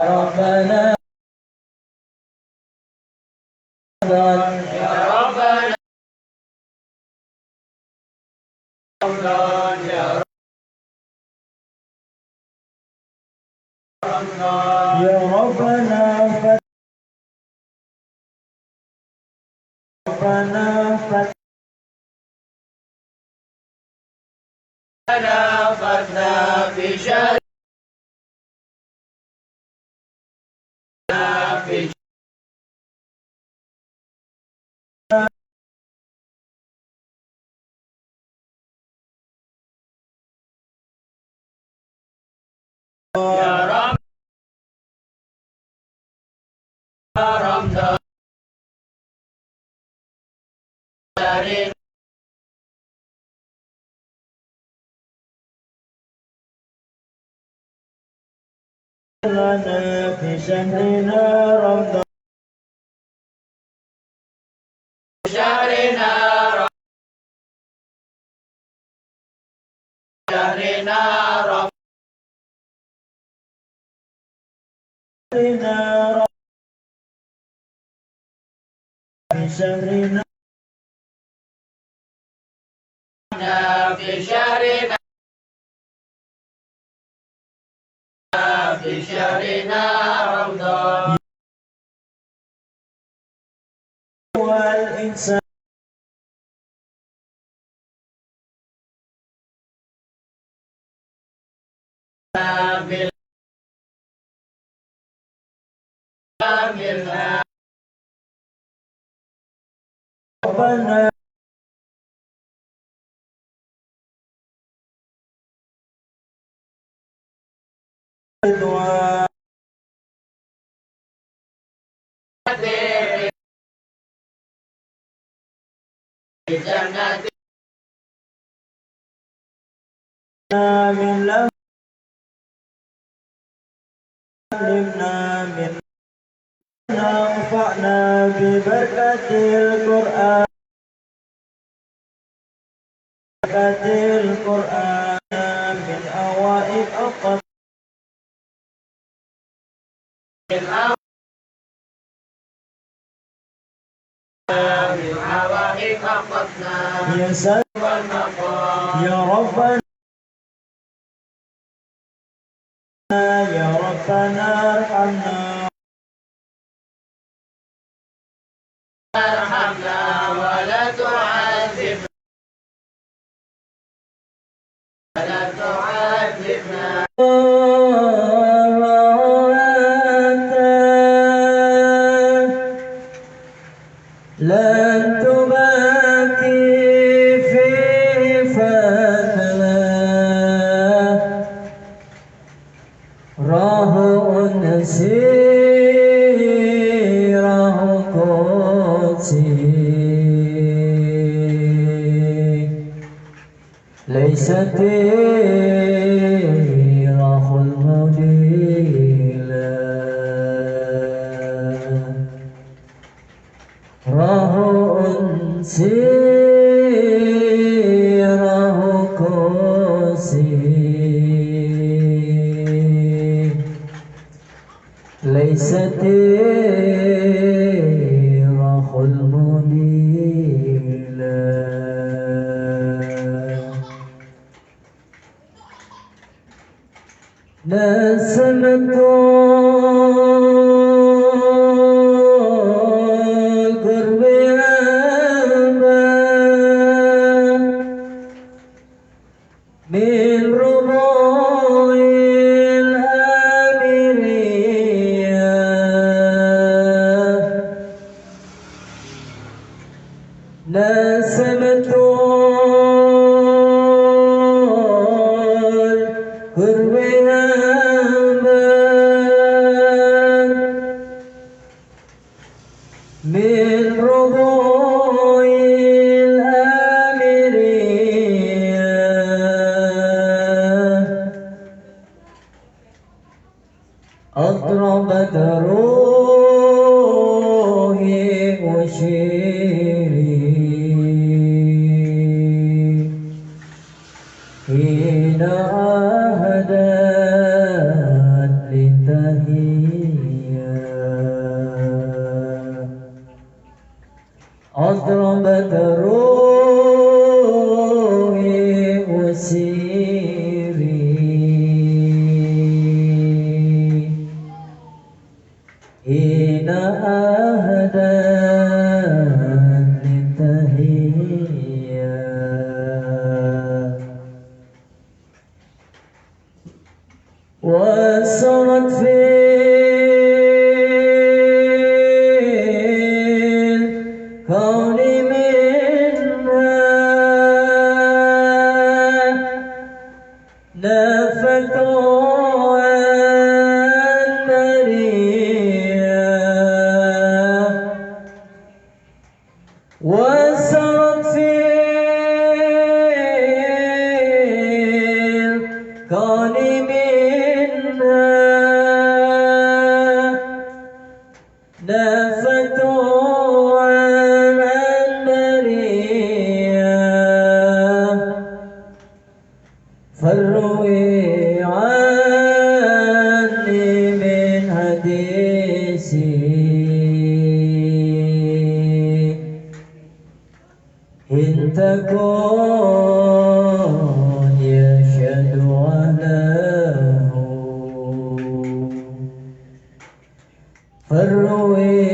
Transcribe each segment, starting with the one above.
ربنا يا ربنا يا ربنا فتنا في شهر في يا رب رمضان لنا في شهرنا رمضان شهرنا رمضان في شهرنا في شهرنا في شهرنا رمضان والإنسان ربنا جنة من له علمنا من نفعنا ببركة القرآن من أوائل أوقات يا سلام يا ربنا يا ربنا ارحمنا ولا تعذبنا لن تبكي في فتنا راه نسيره قدسي ليست راه المدينة راه سيره قدسي ليست راه المدينة نسمت القرب من ربوع الأميرية نسمت القرب من ربوع الأميرية أطربت روحي وشيري حين عهدت للتهيئ حين أهدى للتهيئة وسرت في الكون منها نفت وسرت في الكون منها نفت عن البرية فالروي عني من حديثي إن تكون يشهد له فالروي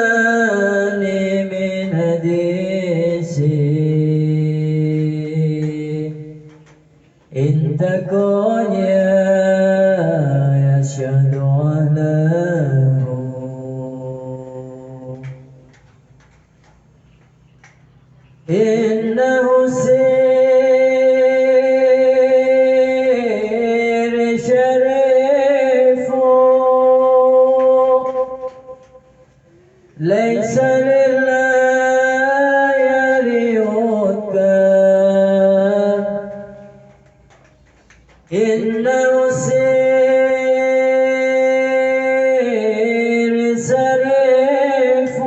عني من حديثي إن تكون يشهد له إنه سير شريف ليس لله يريدك إنه سير شريف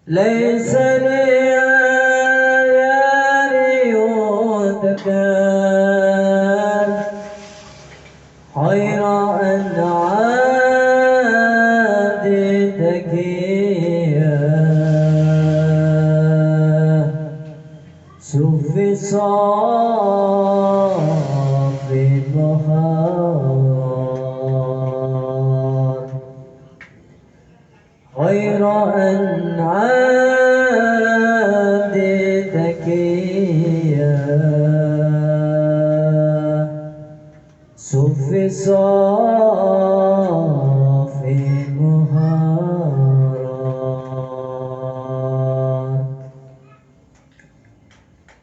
ليس ليريدك خير أنعام تكيا سوف صاف البهار غير أنعام تكيا سوف صاف البهار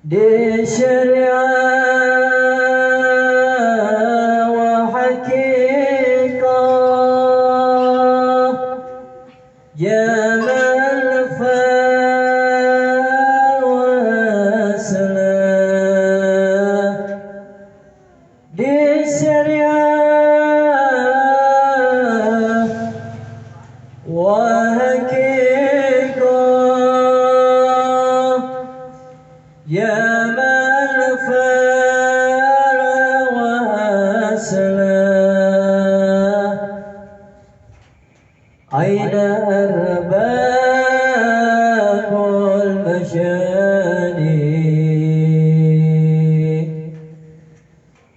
دي شريعة وحقيقة جمال فار وسلام دي شريعة وحقيقة جمال فار وسلام أين أرباب المشاني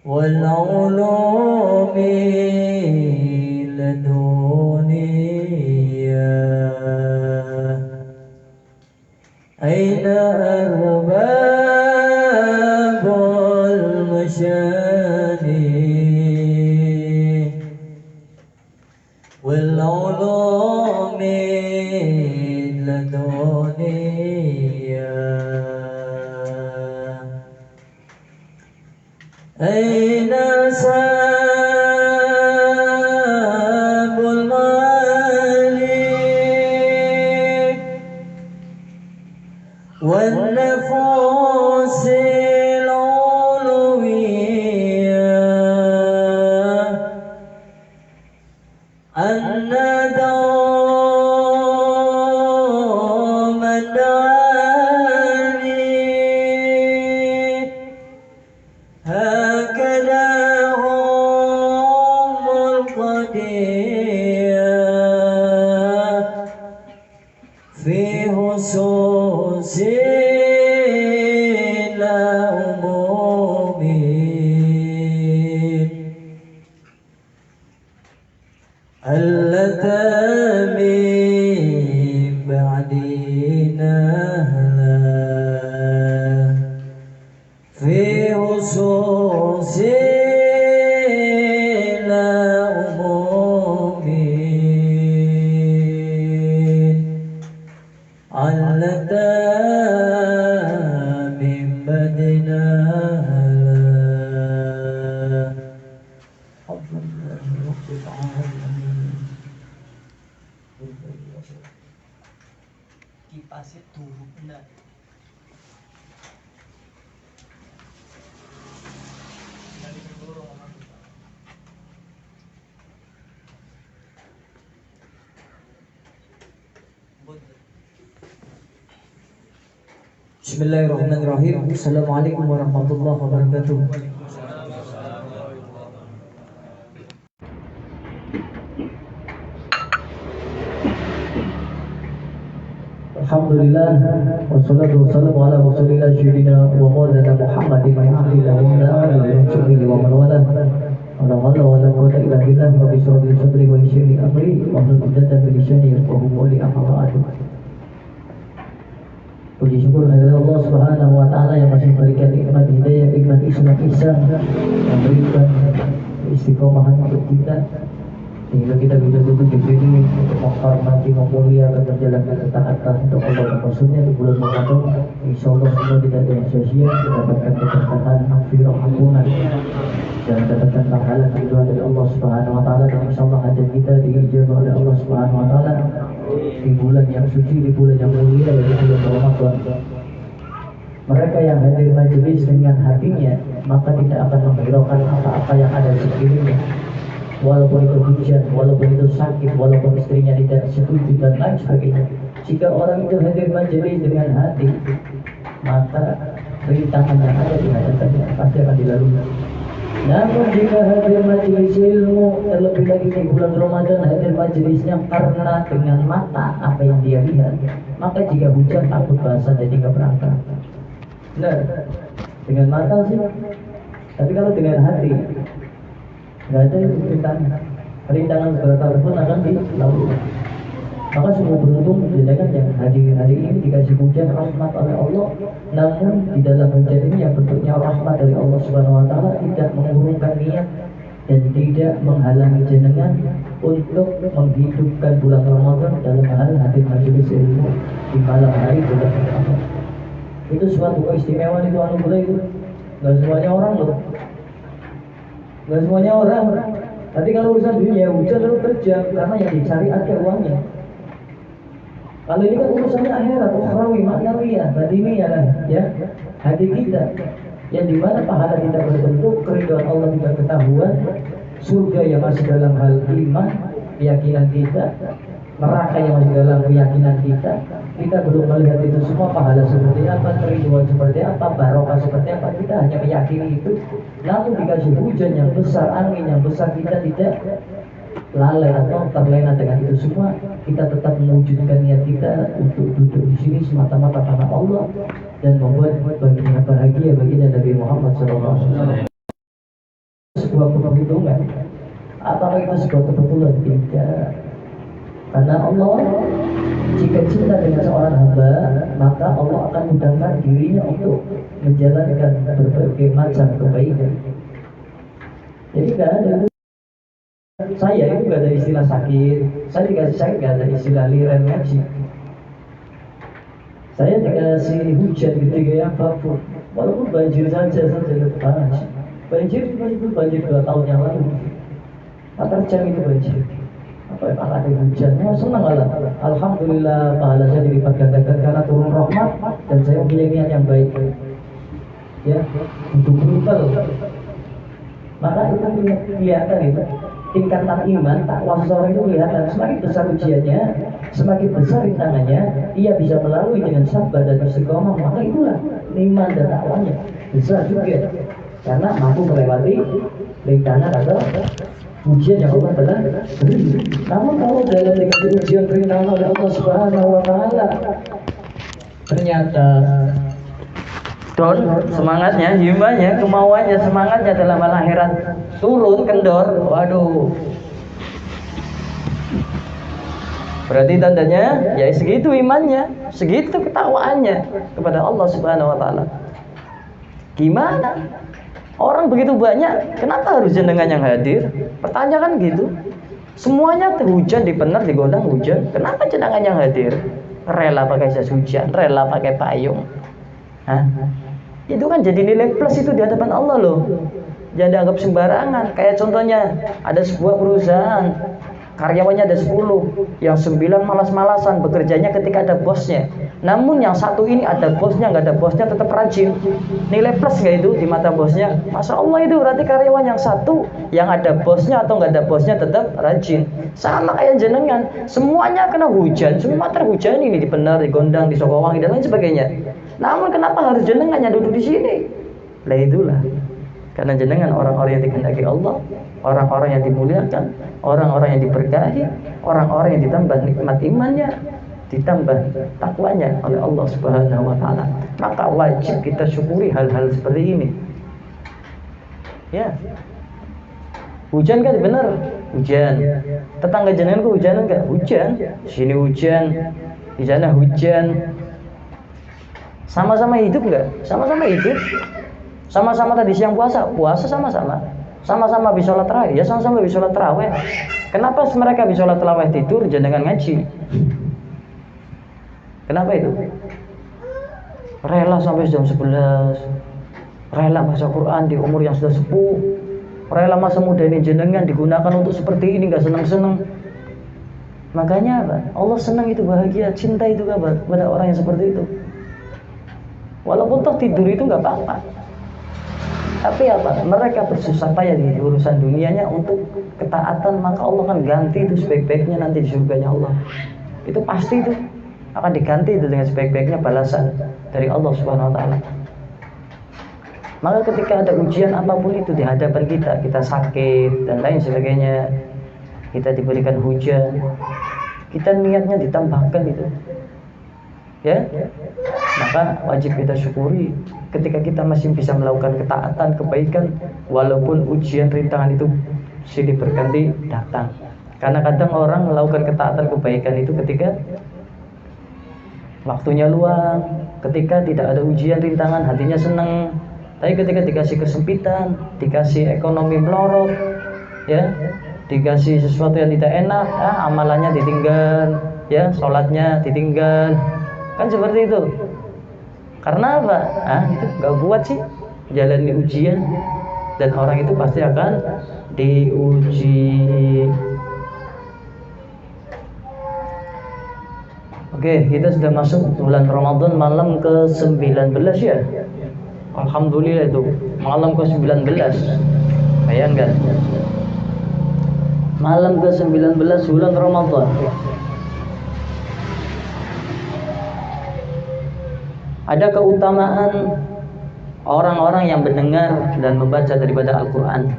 والعلوم لدنيا أين أرباب المشاني والعلوم لدنيا أين أصحاب المالك والنفوس العلوية أن دوم الداني هكذا هو هلتا من بعدنا في خصوص العموم علتا من بعدنا Kipasnya turun benar. Bismillahirrahmanirrahim. Assalamualaikum warahmatullahi wabarakatuh. Alhamdulillah wassalatu wassalamu ala rasulillah sayyidina wa maulana Muhammadin wa ala alihi wa sahbihi wa man wala. Wala hawla wala quwwata illa billah. Rabbi shrah li sadri wa yassir li amri wahlul 'uqdatam min lisani yafqahu qawli. Amma ba'du. Puji syukur kepada Allah Subhanahu wa taala yang masih memberikan nikmat hidayah, nikmat Islam ihsan, yang memberikan istiqomahan untuk kita sehingga kita bisa duduk di sini untuk menghormati, memuliakan, menjalankan ketaatan untuk Allah dan Rasulnya di bulan Ramadan. Insyaallah semua tidak ada yang sia-sia, mendapatkan keberkahan, maghfirah, ampunan dan mendapatkan pahala ridha dari Allah Subhanahu wa taala, dan insyaallah hajat kita diijabah oleh Allah Subhanahu wa taala di bulan yang suci, di bulan yang mulia, yaitu bulan Ramadan. Mereka yang hadir majelis dengan hatinya maka tidak akan menghiraukan apa-apa yang ada di sekelilingnya, walaupun itu hujan, walaupun itu sakit, walaupun istrinya tidak setuju dan lain sebagainya. Jika orang itu hadir majelis dengan hati, maka rintangan yang ada di hadapannya pasti akan dilalui. Namun jika hadir majelis ilmu, terlebih lagi di bulan Ramadan hadir majelisnya karena dengan mata apa yang dia lihat, maka jika hujan takut basah jadi nggak berangkat. Benar, dengan mata sih, tapi kalau dengan hati nggak ada itu rintangan seberapa pun akan dilalui. Maka semua beruntung jenengan yang hadir hari ini dikasih hujan rahmat oleh Allah. Namun di dalam hujan ini yang bentuknya rahmat dari Allah Subhanahu wa taala tidak mengurungkan niat dan tidak menghalangi jenengan untuk menghidupkan bulan Ramadan dalam hal hadir majelis ilmu di malam hari bulan Ramadan. Itu suatu keistimewaan, itu anugerah itu. Gak semuanya orang loh. Gak semuanya orang. Tapi kalau urusan dunia hujan lalu kerja karena yang dicari ada uangnya. Kalau ini kan urusannya akhirat, ukhrawi, ma'nawiyah, batiniyah lah, ya. Hati kita yang dimana pahala kita berbentuk keridhaan Allah tidak ketahuan, surga yang masih dalam hal iman, keyakinan kita, neraka yang masih dalam keyakinan kita. Kita belum melihat itu semua, pahala seperti apa, keriduan seperti apa, barokah seperti apa, kita hanya meyakini itu. Namun dikasih hujan yang besar, angin yang besar, kita tidak lalai atau terlena dengan itu semua. Kita tetap mewujudkan niat kita untuk duduk di sini semata-mata karena Allah dan membuat baginya bahagia baginda Nabi Muhammad SAW. Sebuah perhitungan, apakah itu sebuah kebetulan? Tidak. Karena Allah jika cinta dengan seorang hamba, maka Allah akan mudahkan dirinya untuk menjalankan berbagai macam kebaikan. Jadi tidak ada itu. Saya itu gak ada istilah sakit, saya dikasih sakit gak ada istilah liren ngaji. Saya dikasih hujan gede apapun, walaupun banjir saja panas. Banjir itu banjir 2 tahun yang lalu, 4 jam itu banjir. Apa yang ada hujan? Oh, senang lah. Alhamdulillah pahala saya dilipat gandakan karena turun rahmat dan saya punya niat yang baik. Ya, untuk brutal. Maka itu kelihatan itu. Tingkatan iman, takwa seseorang itu kelihatan. Semakin besar ujiannya, semakin besar rintangannya, ia bisa melalui dengan sabar dan istiqomah. Maka itulah iman dan takwanya besar juga, karena mampu melewati rintangan atau ujian yang Allah telah beri. Namun kalau dalam dikasih ujian rintangan oleh Allah Subhanahu wa taala, ternyata semangatnya, himmahnya, kemauannya, semangatnya dalam hal akhirat turun, kendor. Waduh, Berarti tandanya ya segitu imannya, segitu ketakwaannya kepada Allah Subhanahu wa taala. Gimana? Orang begitu banyak, kenapa harus jenengan yang hadir? Pertanyaan kan gitu. Semuanya hujan dipener digondang hujan, kenapa jenengan yang hadir? Rela pakai jas hujan, rela pakai payung. Hah? Itu kan jadi nilai plus itu di hadapan Allah loh. Jangan dianggap sembarangan. Kayak contohnya ada sebuah perusahaan, karyawannya ada 10, yang 9 malas-malasan bekerjanya ketika ada bosnya. Namun yang satu ini ada bosnya, nggak ada bosnya tetap rajin. Nilai plus nggak itu di mata bosnya? Masya Allah, itu berarti karyawan yang satu, yang ada bosnya atau nggak ada bosnya tetap rajin. Sama kayak jenengan, semuanya kena hujan, semua terhujan ini di Benar, di Gondang, di Sokowangi dan lain sebagainya. Namun kenapa harus jenengan yang duduk di sini? Lah itulah. Karena jenengan orang-orang yang dikehendaki Allah, orang-orang yang dimuliakan, orang-orang yang diberkahi, orang-orang yang ditambah nikmat imannya, ditambah takwanya oleh Allah Subhanahu wa taala. Maka wajib kita syukuri hal-hal seperti ini. Ya. Hujan kan benar, hujan. Tetangga jenengan kehujanan enggak? Hujan. Sini hujan, di sana hujan. Sama-sama hidup enggak? Sama-sama hidup. Sama-sama tadi siang puasa sama-sama. Sama-sama bisa sholat tarawih, ya sama-sama bisa sholat tarawih. Kenapa mereka bisa sholat tarawih tidur, jenengan ngaji? Kenapa itu? Rela sampai jam 11, rela baca Quran di umur yang sudah sepuh, rela masa muda ini jenengan digunakan untuk seperti ini, gak seneng-seneng. Makanya apa? Allah senang itu, bahagia, cinta itu kepada orang yang seperti itu. Walaupun toh tidur itu gak apa-apa, tapi apa? Mereka bersusah payah di urusan dunianya untuk ketaatan, maka Allah kan ganti itu sebaik-baiknya nanti di surganya Allah. Itu pasti itu akan diganti itu dengan sebaik-baiknya balasan dari Allah Subhanahu wa taala. Maka ketika ada ujian apapun itu di hadapan kita sakit dan lain sebagainya, kita diberikan hujan, kita niatnya ditambahkan itu. Ya, maka wajib kita syukuri ketika kita masih bisa melakukan ketaatan, kebaikan, walaupun ujian rintangan itu silih berganti datang. Karena kadang orang melakukan ketaatan, kebaikan itu ketika waktunya luang, ketika tidak ada ujian rintangan, hatinya senang. Tapi ketika dikasih kesempitan, dikasih ekonomi melorot, ya, dikasih sesuatu yang tidak enak, amalannya ditinggal, ya, sholatnya ditinggal. Kan seperti itu. Karena apa? Itu gak kuat sih jalani ujian, dan orang itu pasti akan diuji. Oke, kita sudah masuk bulan Ramadan, malam ke-19 ya. Alhamdulillah itu malam ke-19. Bayangkan, malam ke-19 bulan Ramadan. Ada keutamaan orang-orang yang mendengar dan membaca daripada Al-Quran.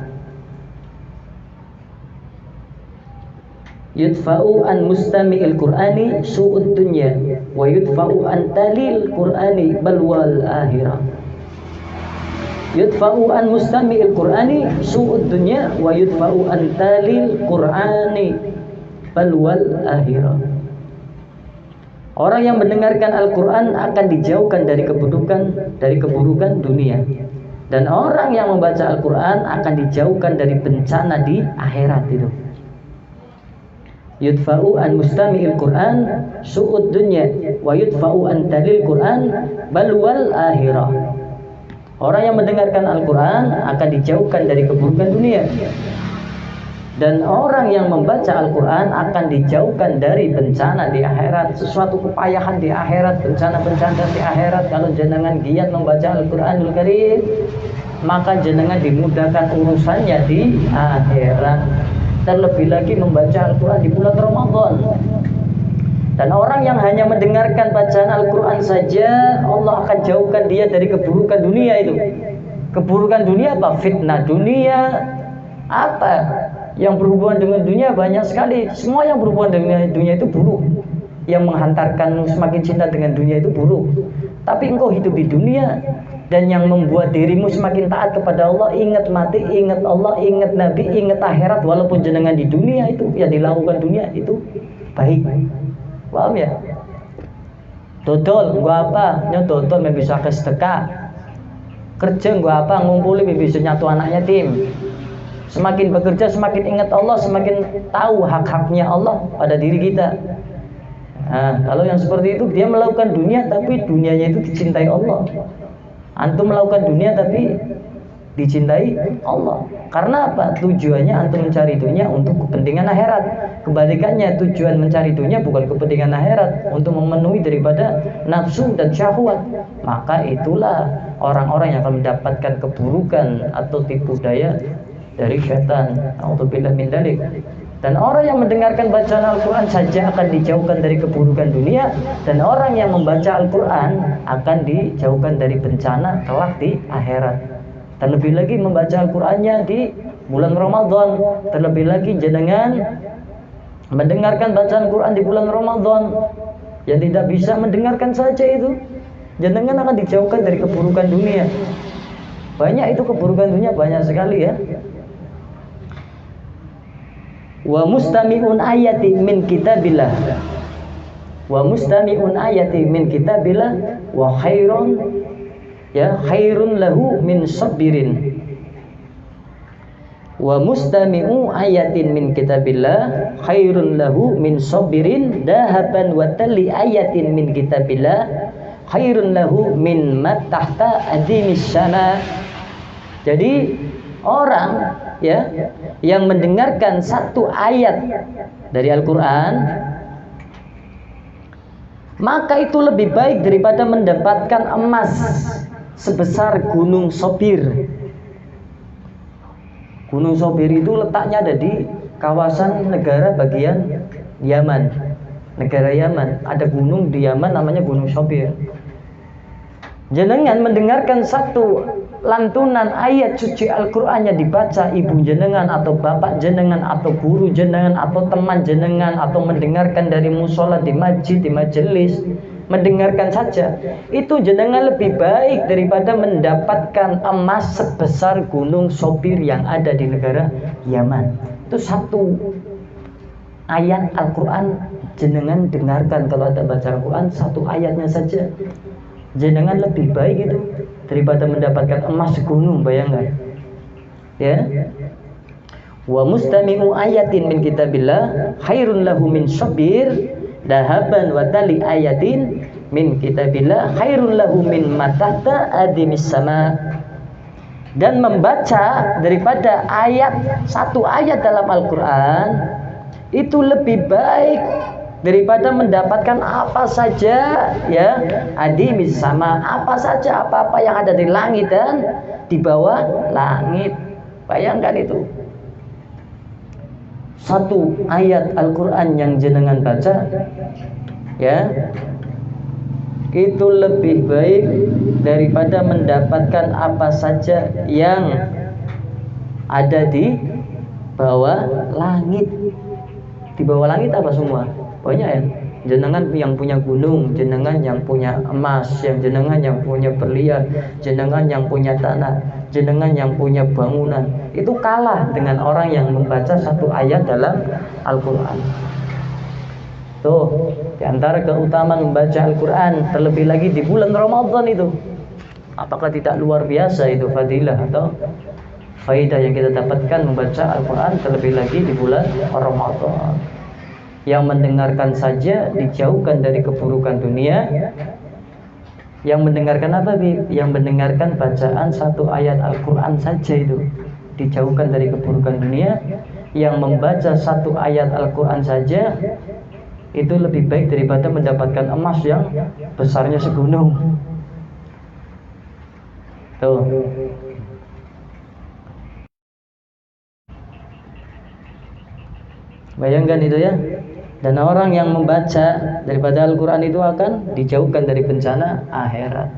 Yudfa'u an mustami'il Qur'ani su'ud dunya wa yudfa'u an talil Qur'ani balwal akhirah. Yudfa'u an mustami'il Qur'ani su'ud dunya wa yudfa'u an talil Qur'ani balwal akhirah. Orang yang mendengarkan Al-Quran akan dijauhkan dari keburukan dunia. Dan orang yang membaca Al-Quran akan dijauhkan dari bencana di akhirat itu. Yudfa'u an mustami'il Quran su'ud dunya wa yudfa'u an talil Quran balwal akhirah. Orang yang mendengarkan Al-Quran akan dijauhkan dari keburukan dunia. Dan orang yang membaca Al-Quran akan dijauhkan dari bencana di akhirat. Sesuatu kepayahan di akhirat, bencana-bencana di akhirat. Kalau jenengan giat membaca Al-Quranul Karim, maka jenengan dimudahkan urusannya di akhirat. Terlebih lagi membaca Al-Quran di bulan Ramadan. Dan orang yang hanya mendengarkan bacaan Al-Quran saja, Allah akan jauhkan dia dari keburukan dunia itu. Keburukan dunia apa? Fitnah dunia. Apa? Yang berhubungan dengan dunia banyak sekali. Semua yang berhubungan dengan dunia itu buruk. Yang menghantarkan semakin cinta dengan dunia itu buruk. Tapi engkau hidup di dunia, dan yang membuat dirimu semakin taat kepada Allah, ingat mati, ingat Allah, ingat Nabi, ingat akhirat. Walaupun jenengan di dunia itu, yang dilakukan dunia itu baik. Paham ya? Dodol gua apa? Dodol bisa ke sedekah. Kerja gua apa? Ngumpuli bisa nyatu anak yatim. Semakin bekerja semakin ingat Allah, semakin tahu hak-haknya Allah pada diri kita. Nah, kalau yang seperti itu dia melakukan dunia tapi dunianya itu dicintai Allah. Antum melakukan dunia tapi dicintai Allah. Karena apa? Tujuannya antum mencari dunia untuk kepentingan akhirat. Kebalikannya, tujuan mencari dunia bukan kepentingan akhirat, untuk memenuhi daripada nafsu dan syahwat. Maka itulah orang-orang yang akan mendapatkan keburukan atau tipu daya dari syaitan. A'udzubillah min dzalik. Dan orang yang mendengarkan bacaan Al-Quran saja akan dijauhkan dari keburukan dunia, dan orang yang membaca Al-Quran akan dijauhkan dari bencana kelak di akhirat. Terlebih lagi membaca Al-Qurannya di bulan Ramadan. Terlebih lagi jenengan mendengarkan bacaan Quran di bulan Ramadan. Yang tidak bisa mendengarkan saja itu, jenengan akan dijauhkan dari keburukan dunia. Banyak itu keburukan dunia, banyak sekali ya. Wa mustami'un ayati min kitabillah. Wa mustami'un ayati min kitabillah wa khairun khairun lahu min sabirin. Wa mustami'u ayatin min kitabillah khairun lahu min sabirin dahaban wa tali ayatin min kitabillah khairun lahu min matahta adimis sama. Jadi orang yang mendengarkan satu ayat dari Al-Quran, maka itu lebih baik daripada mendapatkan emas sebesar Gunung Sobir. Gunung Sobir itu letaknya ada di kawasan negara bagian Yaman. Negara Yaman, ada gunung di Yaman namanya Gunung Sobir. Jenengan mendengarkan satu lantunan ayat suci Al-Quran yang dibaca ibu jenengan atau bapak jenengan atau guru jenengan atau teman jenengan, atau mendengarkan dari musola di masjid, di majelis, mendengarkan saja, itu jenengan lebih baik daripada mendapatkan emas sebesar Gunung Sobir yang ada di negara Yaman. Itu satu ayat Al-Quran jenengan dengarkan. Kalau ada baca Al-Quran satu ayatnya saja, jenengan lebih baik itu daripada mendapatkan emas segunung. Bayangkan ya. Wa mustami'u ayatin min kitabillah khairun lahu min sabir dahaban wa tali ayatin min kitabillah khairun lahu min matahta adimis sama. Dan membaca daripada satu ayat dalam Al-Quran itu lebih baik daripada mendapatkan apa saja ya adimis sama, apa saja, apa-apa yang ada di langit dan di bawah langit. Bayangkan itu, satu ayat Al-Quran yang jenengan baca ya, itu lebih baik daripada mendapatkan apa saja yang ada di bawah langit. Di bawah langit apa semua? Banyak ya. Jenengan yang punya gunung, jenengan yang punya emas, yang jenengan yang punya berlian, jenengan yang punya tanah, jenengan yang punya bangunan, itu kalah dengan orang yang membaca satu ayat dalam Al-Quran. Tuh, di antara keutamaan membaca Al-Quran, terlebih lagi di bulan Ramadan itu, apakah tidak luar biasa itu fadilah atau faidah yang kita dapatkan membaca Al-Quran, terlebih lagi di bulan Ramadan. Yang mendengarkan saja dijauhkan dari keburukan dunia. Yang mendengarkan apa, Bib? Yang mendengarkan bacaan satu ayat Al-Quran saja itu dijauhkan dari keburukan dunia. Yang membaca satu ayat Al-Quran saja itu lebih baik daripada mendapatkan emas yang besarnya segunung. Tuh. Bayangkan itu ya. Dan orang yang membaca daripada Al-Quran itu akan dijauhkan dari bencana akhirat.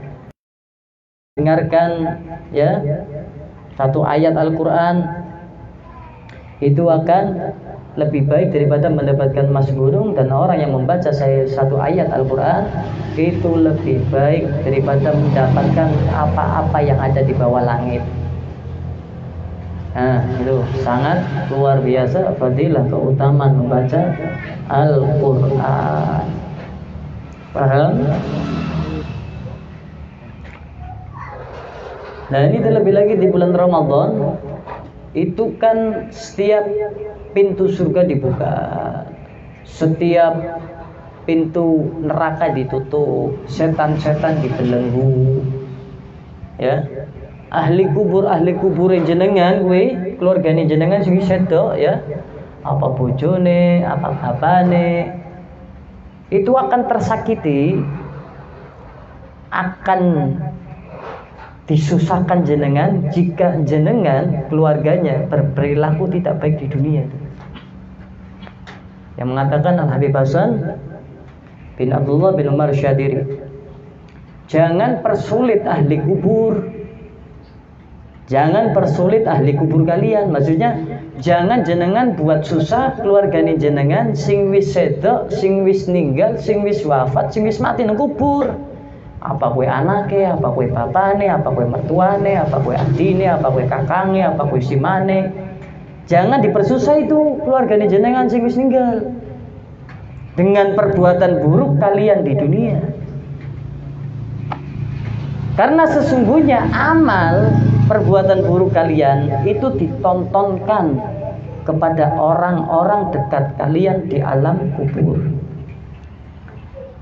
Dengarkan ya satu ayat Al-Quran itu akan lebih baik daripada mendapatkan emas gunung. Dan orang yang membaca satu ayat Al-Quran itu lebih baik daripada mendapatkan apa-apa yang ada di bawah langit. Nah, itu sangat luar biasa fadilah keutamaan membaca Al-Qur'an. Paham? Nah, ini terlebih lagi di bulan Ramadan itu kan setiap pintu surga dibuka, setiap pintu neraka ditutup, setan-setan dibelenggu. Ya. Ahli kubur jenengan kuwi, keluargane jenengan sing sedo ya. Apa bojone, apa bapane itu akan tersakiti, akan disusahkan jenengan jika jenengan keluarganya berperilaku tidak baik di dunia. Yang mengatakan Al-Habib Hasan bin Abdullah bin Umar Syadiri, jangan persulit ahli kubur. Jangan persulit ahli kubur kalian. Maksudnya jangan jenengan buat susah keluargane jenengan sing wis sedo, sing wis ninggal, sing wis wafat, sing wis mati nang kubur. Apa kue anake, apa kue bapane, apa kue mertuane, apa kue adine, apa kue kakange, apa kue simane. Jangan dipersusah itu keluargane jenengan sing wis ninggal dengan perbuatan buruk kalian di dunia. Karena sesungguhnya amal perbuatan buruk kalian itu ditontonkan kepada orang-orang dekat kalian di alam kubur.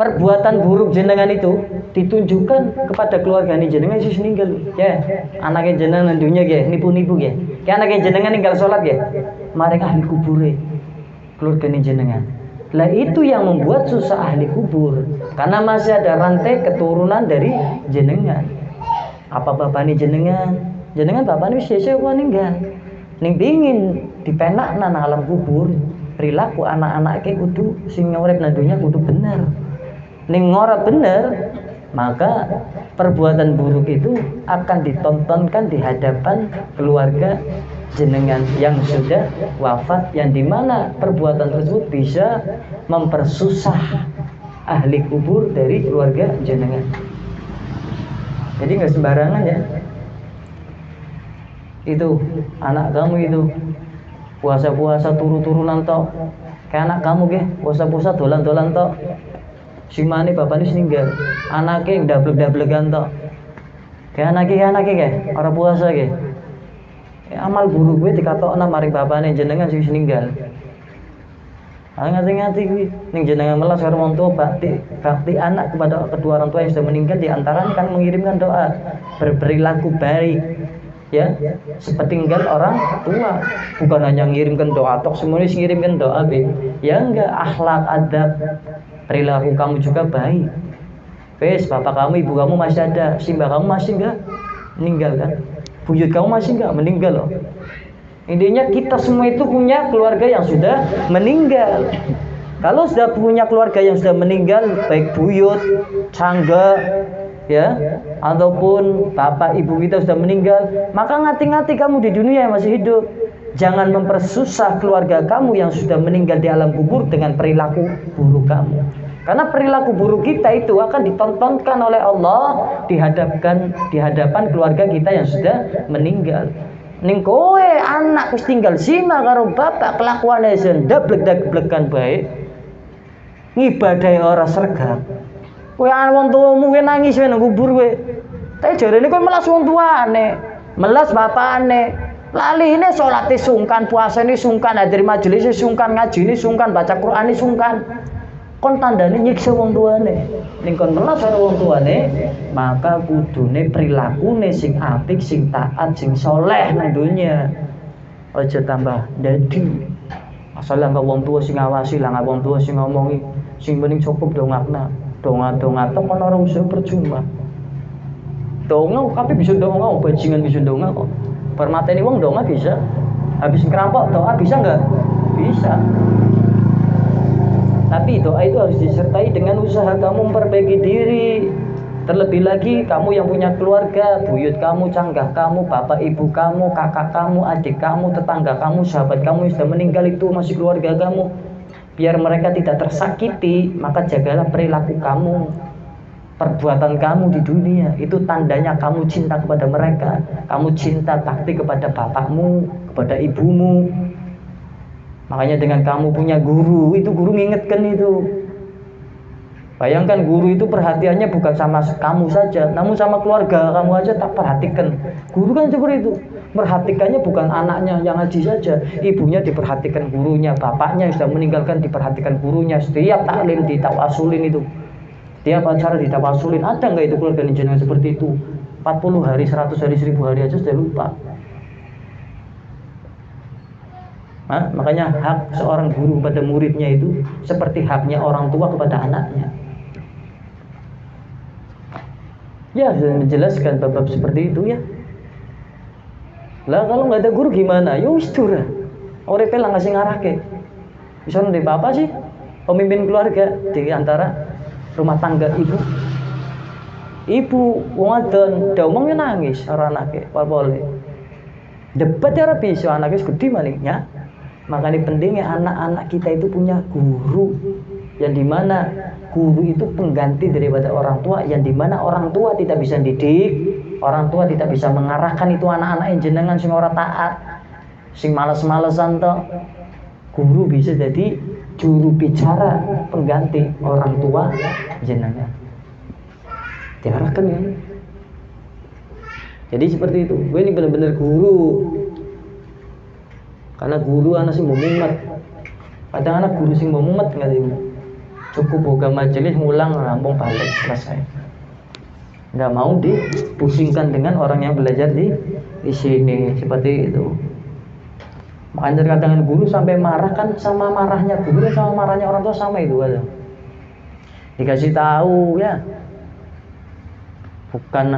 Perbuatan buruk jenengan itu ditunjukkan kepada keluarga jenengan sing meninggal. Ya, anaknya jenengan dunia ya, nipu-nipu ya. Kayak anaknya jenengan ninggal sholat ya. Mereka ahli kubure. Keluarga jenengan. Lah itu yang membuat susah ahli kubur, karena masih ada rantai keturunan dari jenengan. Apa bapane jenengan? Jenengan bapane wis sesuk meninggal. Ning pingin dipenakna nang alam kubur, perilaku anak-anake kudu sing urip nang donya kudu bener. Ning ora bener, maka perbuatan buruk itu akan ditontonkan di hadapan keluarga jenengan yang sudah wafat, yang dimana perbuatan tersebut bisa mempersusah ahli kubur dari keluarga jenengan. Jadi nggak sembarangan ya. Itu anak kamu itu puasa-puasa turu-turunan tok. Kayak anak kamu ge puasa-puasa dolan-dolan tok. Simane bapane ninggal, anake ndablek-ndablekan tok. Kayak anake ge ora puasa ge. Amal buruk gue dikatokna maring bapane jenengan sing ninggal. Ngati-ngati kuwi ning jenengan melas karo wong tua, bakti anak kepada kedua orang tua yang sudah meninggal, di antaranya kan mengirimkan doa berperilaku baik. Ya, sepeninggal orang tua, bukan hanya mengirimkan doa tok, semuanya mengirimkan doa be. Ya enggak, akhlak, adab, perilaku kamu juga baik. Wes, bapak kamu, ibu kamu masih ada, simbah kamu masih enggak meninggal kan? Buyut kamu masih enggak meninggal loh. Intinya kita semua itu punya keluarga yang sudah meninggal. Kalau sudah punya keluarga yang sudah meninggal, baik buyut, cangga, ya, ataupun bapak ibu kita sudah meninggal, maka ngati-ngati kamu di dunia yang masih hidup. Jangan mempersusah keluarga kamu yang sudah meninggal di alam kubur dengan perilaku buruk kamu. Karena perilaku buruk kita itu akan ditontonkan oleh Allah di hadapan keluarga kita yang sudah meninggal. Ning kowe anak wis tinggal sima karo bapak kelakuane sendablek-dablekan baik. Ngibadahi ora sregap. Kowe wong tuamu kowe nangis nang kubur kowe. Tapi jarene kowe melas wong tuane, melas bapane. Laline salate sungkan, puasane sungkan, hadir majelis sungkan, ngajine sungkan, baca Qur'ane sungkan. Kon tandane nyiksa wong tuane. Ning kon melas karo wong tuane, maka kudune prilakune sing apik, sing taat, sing soleh nang donya. Aja tambah dadi. Asal lah wong tua sing ngawasi, lah wong tua sing ngomongi, sing penting cukup dongakna. Donga-donga tok kon ora usah percuma. Donga kabeh bisa donga, bajingan bisa donga kok. Permateni wong donga bisa. Habis ngerampok doa bisa enggak? Bisa. Tapi doa itu harus disertai dengan usaha kamu memperbaiki diri. Terlebih lagi kamu yang punya keluarga, buyut kamu, canggah kamu, bapak ibu kamu, kakak kamu, adik kamu, tetangga kamu, sahabat kamu yang sudah meninggal itu masih keluarga kamu. Biar mereka tidak tersakiti, maka jagalah perilaku kamu. perbuatan kamu di dunia itu tandanya kamu cinta kepada mereka, kamu cinta bakti kepada bapakmu, kepada ibumu. Makanya dengan kamu punya guru, itu guru ngingetkan itu. Bayangkan guru itu perhatiannya bukan sama kamu saja, namun sama keluarga kamu aja tak perhatikan. Guru kan seperti itu, perhatikannya bukan anaknya yang ngaji saja, ibunya diperhatikan gurunya, bapaknya yang sudah meninggalkan diperhatikan gurunya. Setiap taklim ditawasulin itu, setiap acara ditawasulin. Ada nggak itu keluarga jenengan seperti itu? 40 hari, 100 hari, 1000 hari aja sudah lupa. Makanya hak seorang guru pada muridnya itu seperti haknya orang tua kepada anaknya. Ya, sudah menjelaskan bab seperti itu ya. Lah kalau nggak ada guru gimana? Ya wis durah. Ora pelang ngasih ngarahke. Bisa ndek apa sih? Pemimpin keluarga di antara rumah tangga ibu. Ibu wong adon omongnya nangis karo anake, pol-pole. Debat ya ora bisa anake gede manihnya. Makanya pentingnya anak-anak kita itu punya guru, yang dimana guru itu pengganti daripada orang tua, yang dimana orang tua tidak bisa didik, orang tua tidak bisa mengarahkan itu anak-anak yang jenengan sing ora taat, sing males-malesan toh. Guru bisa jadi juru bicara pengganti orang tua jenengan. Diarahkan ya. Jadi seperti itu. Gue ini benar-benar guru. Karena guru anak sing mumet. Kadang anak guru sing mumet nggak tahu. Cukup boga majelis ngulang rampung balik selesai. Nggak mau dipusingkan dengan orang yang belajar di sini seperti itu. Makanya kadang guru sampai marah kan, sama marahnya guru sama marahnya orang tua sama itu aja. Dikasih tahu ya. Bukan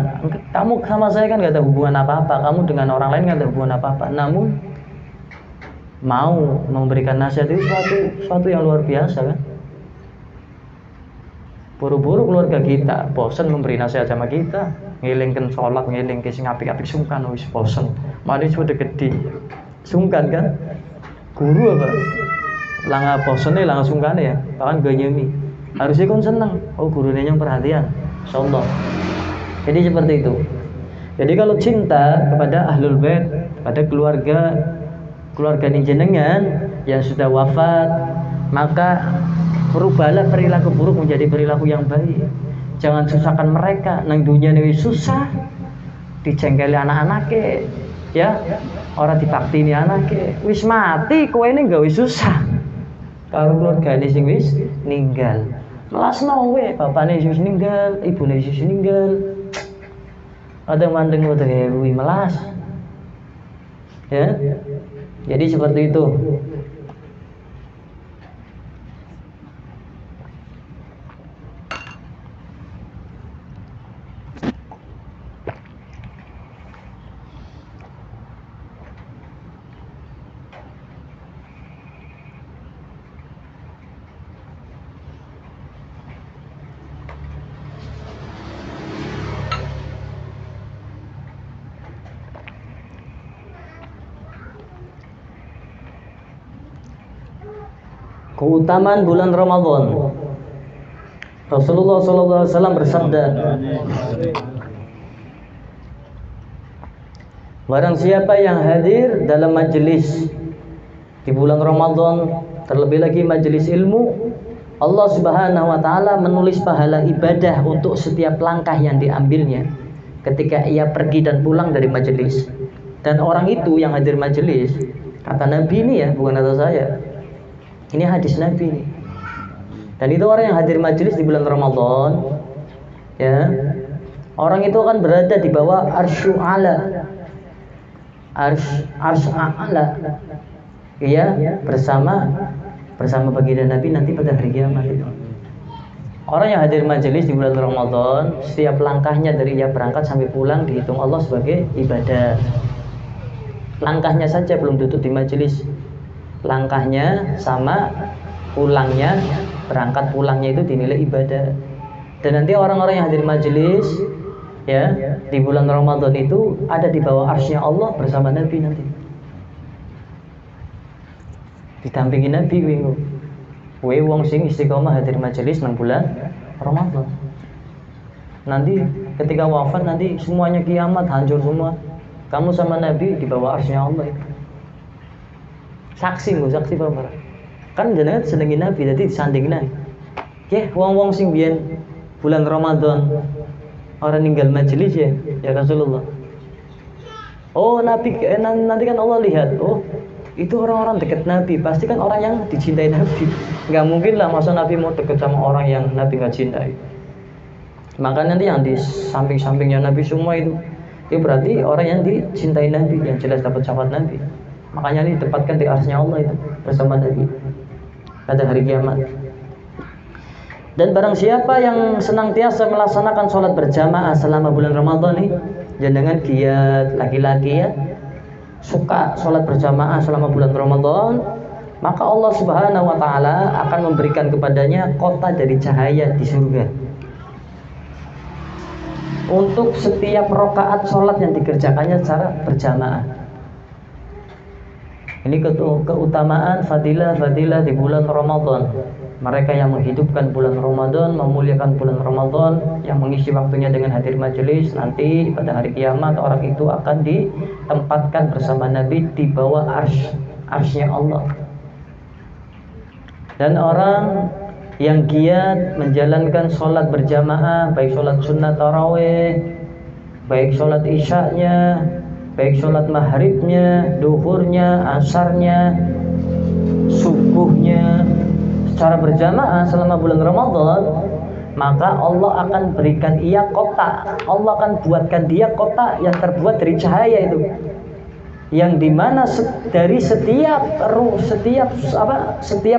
kamu sama saya kan nggak ada hubungan apa-apa, kamu dengan orang lain nggak ada hubungan apa-apa. Namun mau memberikan nasihat itu suatu yang luar biasa kan. Buru-buru keluarga kita bosan memberi nasihat sama kita, ngelingkan sholat, ngelingkan sing apik-apik sungkan wis bosan. Malah sudah gede sungkan kan. Guru apa? Langa bosannya langa sungkan ya, kawan gak nyemi. Harusnya kan seneng. Oh gurunya yang perhatian, insyaallah. Jadi seperti itu. Jadi kalau cinta kepada ahlul bait, pada keluarga jenengan yang sudah wafat, maka berubahlah perilaku buruk menjadi perilaku yang baik. Jangan susahkan mereka. Nang dunia ini susah, dicengkeli anak-anaknya, ya. Orang dibaktini anaknya, wis mati, kowe ini gak wis susah. Kalau keluarga ini sing wis ninggal, melasno we, bapaknya wis ninggal, ibunya wis ninggal. Ada mandeng udah hewi melas, ya. Jadi seperti itu. Keutamaan bulan Ramadan. Rasulullah SAW bersabda, barang siapa yang hadir dalam majelis di bulan Ramadan, terlebih lagi majelis ilmu, Allah Subhanahu wa taala menulis pahala ibadah untuk setiap langkah yang diambilnya ketika ia pergi dan pulang dari majelis. Dan orang itu yang hadir majelis, kata Nabi ini ya, bukan kata saya. Ini hadis Nabi nih. Dan itu orang yang hadir majelis di bulan Ramadan, ya. Orang itu akan berada di bawah arsy a'la. Arsy a'la. Iya, bersama baginda Nabi nanti pada hari kiamat itu. Orang yang hadir majelis di bulan Ramadan, setiap langkahnya dari ia berangkat sampai pulang dihitung Allah sebagai ibadah. Langkahnya saja belum duduk di majelis. Langkahnya sama pulangnya, berangkat pulangnya itu dinilai ibadah. Dan nanti orang-orang yang hadir majelis ya di bulan Ramadan itu ada di bawah arsy-Nya Allah bersama Nabi nanti. Didampingi Nabi kowe wong sing istiqomah hadir majelis nang bulan Ramadan. Nanti ketika wafat nanti semuanya kiamat, hancur semua. Kamu sama Nabi di bawah arsy Allah itu. Saksi Bapak. Kan jenengan senengi Nabi dadi disandingna. Nggih, wong-wong sing biyen bulan Ramadan orang ninggal majelis ya Rasulullah. Oh Nabi, nanti kan Allah lihat, oh itu orang-orang dekat Nabi, pasti kan orang yang dicintai Nabi. Nggak mungkin lah masa Nabi mau dekat sama orang yang Nabi nggak cintai. Maka nanti yang di samping-sampingnya Nabi semua itu berarti orang yang dicintai Nabi, yang jelas dapat syafaat Nabi. Makanya ini ditempatkan di arsy-Nya Allah itu bersama Nabi pada hari kiamat. Dan barang siapa yang senantiasa melaksanakan sholat berjamaah selama bulan Ramadan nih, jangan giat laki-laki ya, suka sholat berjamaah selama bulan Ramadan, maka Allah Subhanahu wa Ta'ala akan memberikan kepadanya kota dari cahaya di surga. Untuk setiap rakaat sholat yang dikerjakannya secara berjamaah. Ini keutamaan fadilah di bulan Ramadan. Mereka yang menghidupkan bulan Ramadan, memuliakan bulan Ramadan, yang mengisi waktunya dengan hadir majelis, nanti pada hari kiamat orang itu akan ditempatkan bersama Nabi di bawah arsy-Nya Allah. Dan orang yang giat menjalankan sholat berjamaah, baik sholat sunnah tarawih, baik sholat isya'nya, baik sholat maghribnya, duhurnya, asarnya, subuhnya, secara berjamaah selama bulan Ramadan, maka Allah akan berikan ia kota. Allah akan buatkan dia kota yang terbuat dari cahaya itu, yang dimana dari setiap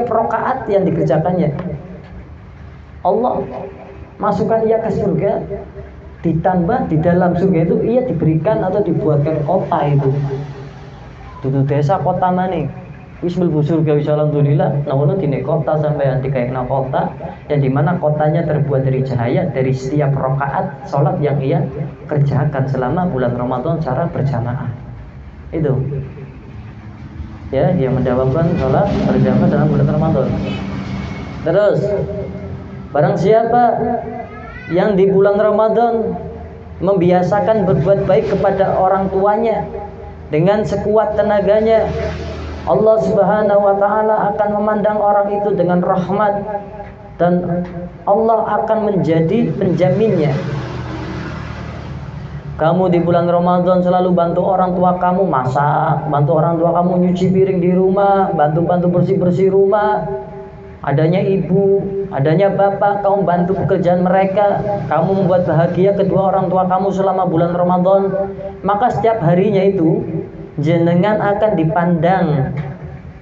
rakaat yang dikerjakannya, Allah masukkan ia ke surga. Ditambah di dalam surga itu ia diberikan atau dibuatkan kota itu. Dudu desa kota maning. Wis mlebu surga wis alhamdulillah. Nah dine kota sampean dikaitna kota yang dimana kotanya terbuat dari cahaya dari setiap rakaat salat yang ia kerjakan selama bulan Ramadan secara berjamaah. Itu. Ya, yang mendawamkan salat berjamaah dalam bulan Ramadan. Terus barang siapa yang di bulan Ramadan membiasakan berbuat baik kepada orang tuanya dengan sekuat tenaganya, Allah Subhanahu wa Ta'ala akan memandang orang itu dengan rahmat dan Allah akan menjadi penjaminnya. Kamu di bulan Ramadan selalu bantu orang tua kamu masak, bantu orang tua kamu nyuci piring di rumah, bantu bersih-bersih rumah. Adanya ibu, adanya bapak, kamu bantu pekerjaan mereka, kamu membuat bahagia kedua orang tua kamu selama bulan Ramadan, maka setiap harinya itu jenengan akan dipandang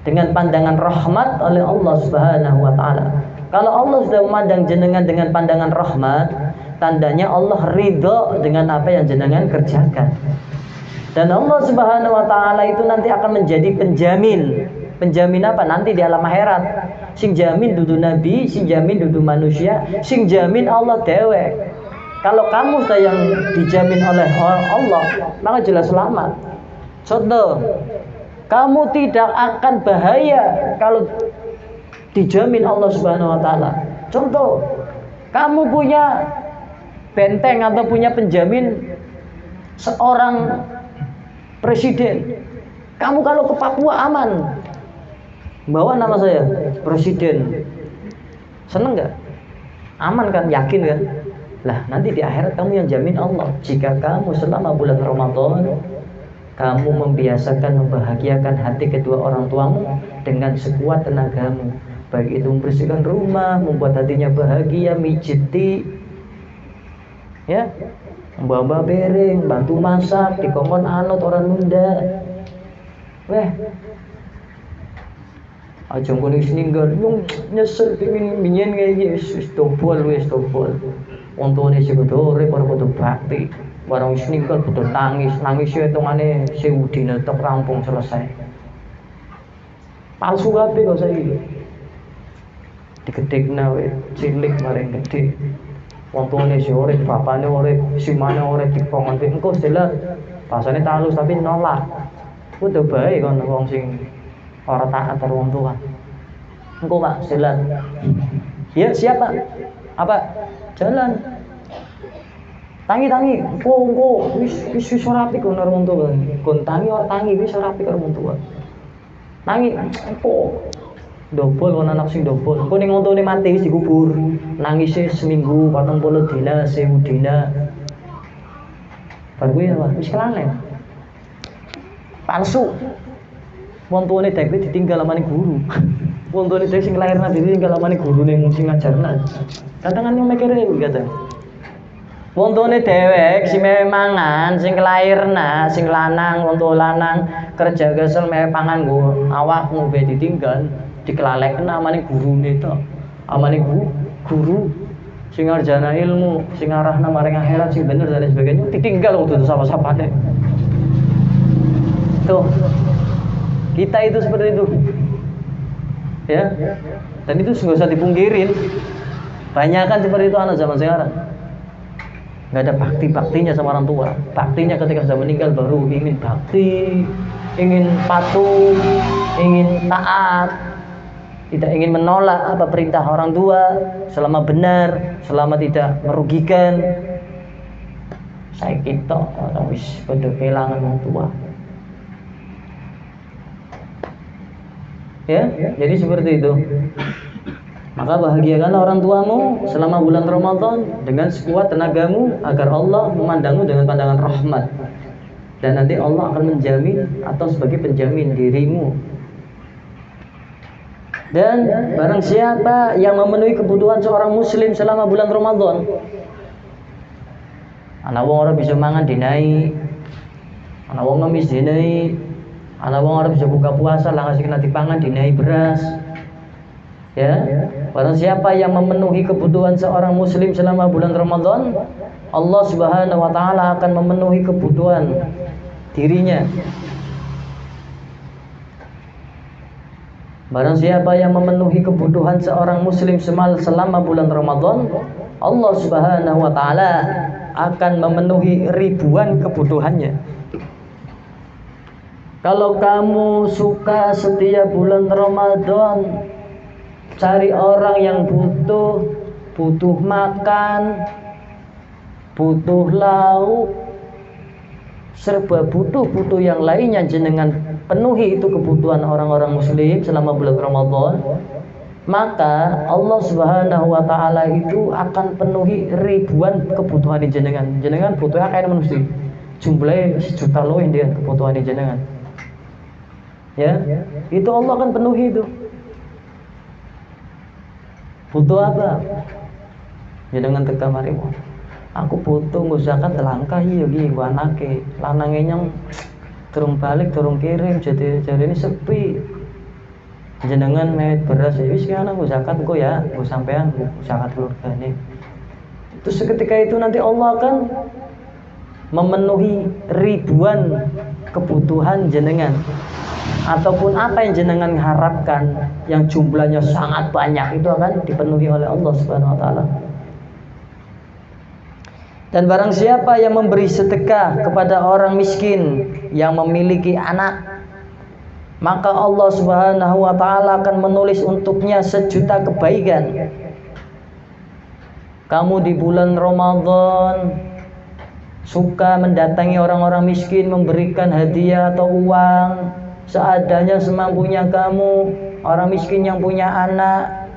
dengan pandangan rahmat oleh Allah Subhanahu wa Ta'ala. Kalau Allah sudah memandang jenengan dengan pandangan rahmat, tandanya Allah ridho dengan apa yang jenengan kerjakan. Dan Allah Subhanahu wa Ta'ala itu nanti akan menjadi penjamin. Penjamin apa? Nanti di alam akhirat. Sing jamin dudu nabi, sing jamin dudu manusia, sing jamin Allah dewek. Kalau kamu sudah yang dijamin oleh Allah, maka jelas selamat. Contoh, kamu tidak akan bahaya kalau dijamin Allah Subhanahu wa Ta'ala. Contoh, kamu punya benteng atau punya penjamin seorang presiden. Kamu kalau ke Papua aman. Bawa nama saya presiden, seneng nggak? Aman kan? Yakin kan? Lah nanti di akhirat kamu yang jamin Allah. Jika kamu selama bulan Ramadan kamu membiasakan membahagiakan hati kedua orang tuamu dengan sekuat tenagamu, baik itu membersihkan rumah, membuat hatinya bahagia, mijiti, ya, membawa piring, bantu masak, dikongkon anut orang Nunda, aja ngono wis ninggal nyung nyesel pengin minyen kaya wis tobol. Wong tuane sing urip ora kudu bakti. Barang wis ninggal kudu nangis hitungane 1000 dina tok rampung selesai. Palsu kabeh kok saiki. Digedhekna wae cilik bareng gedhe. Wong tuane sing urip, bapane urip, simane urip dikongkon engko jelas. Rasane halus tapi nolak. Kudu bae kon wong sing ora taat karo wong tua. Engko Pak, jalan. Ya, siapa? Apa? Jalan. Tangi, engko wis ora apik karo wong tuwa. Kon tangi wis ora apik karo wong tuwa. Tangi engko dobol ana anak sing dobol. Engko ning ontone mati wis dikubur. Nangise seminggu, 40 dina, 1000 dina. Bar kuwi apa? Wis kelalen. Palsu. Wong tuane dhek ditinggal amane guru. Wong tuane dhek sing lairna dhewe tinggal amane gurune sing ngajarna. Kadang kan mikire kuwi kadang. Wong tuane dhewek sing mewe mangan, sing kelairna, sing lanang, wong tua lanang kerja kesel mewe pangan nggo awakmu be ditinggal, dikelalekna amane gurune to. Amane guru sing ngarjana ilmu, sing arahna maring akhirat sing bener dan sebagainya ditinggal waktu itu sapa-sapane. Tuh. Kita itu seperti itu. Ya. Dan itu enggak usah dipungkirin. Banyak kan seperti itu anak zaman sekarang. Nggak ada baktinya sama orang tua. Baktinya ketika sudah meninggal baru ingin bakti, ingin patuh, ingin taat, tidak ingin menolak apa perintah orang tua selama benar, selama tidak merugikan. Saya kita wis padha kelangan orang tua. Ya, jadi seperti itu. Maka bahagiakanlah orang tuamu selama bulan Ramadan dengan sekuat tenagamu agar Allah memandangmu dengan pandangan rahmat. Dan nanti Allah akan menjamin atau sebagai penjamin dirimu. Dan barang siapa yang memenuhi kebutuhan seorang muslim selama bulan Ramadan, ana wong ora bisa mangan dinai, ana wong ngemis dinai, ana wong ora bisa buka puasa lah ngasih kena dipangan dinai beras. Ya, barang siapa yang memenuhi kebutuhan seorang muslim selama bulan Ramadan, Allah Subhanahu wa taala akan memenuhi kebutuhan dirinya. Barang siapa yang memenuhi kebutuhan seorang muslim selama bulan Ramadan, Allah Subhanahu wa taala akan memenuhi ribuan kebutuhannya. Kalau kamu suka setiap bulan Ramadan cari orang yang butuh makan, butuh lauk, serba butuh yang lainnya jenengan penuhi itu kebutuhan orang-orang muslim selama bulan Ramadan, maka Allah Subhanahu wa taala itu akan penuhi ribuan kebutuhan jenengan. Jenengan butuhnya kayak mesti jumlahnya 1 juta loh yang dia kebutuhan jenengan. Ya, itu Allah akan penuhi itu. Butuh apa? Ya dengan teka mari. Aku butuh nggo zakat langkah iya iki nggo anake. Lanange nyong turun balik, turun kirim jadi ini sepi. Jenengan mewet beras ya wis kana nggo zakat engko ya, nggo sampean nggo zakat keluargane. Terus seketika itu nanti Allah akan memenuhi ribuan kebutuhan jenengan. Ataupun apa yang jenengan harapkan yang jumlahnya sangat banyak itu akan dipenuhi oleh Allah Subhanahu wa taala. Dan barang siapa yang memberi sedekah kepada orang miskin yang memiliki anak, maka Allah Subhanahu wa taala akan menulis untuknya 1 juta kebaikan. Kamu di bulan Ramadan suka mendatangi orang-orang miskin, memberikan hadiah atau uang seadanya semampunya kamu. Orang miskin yang punya anak,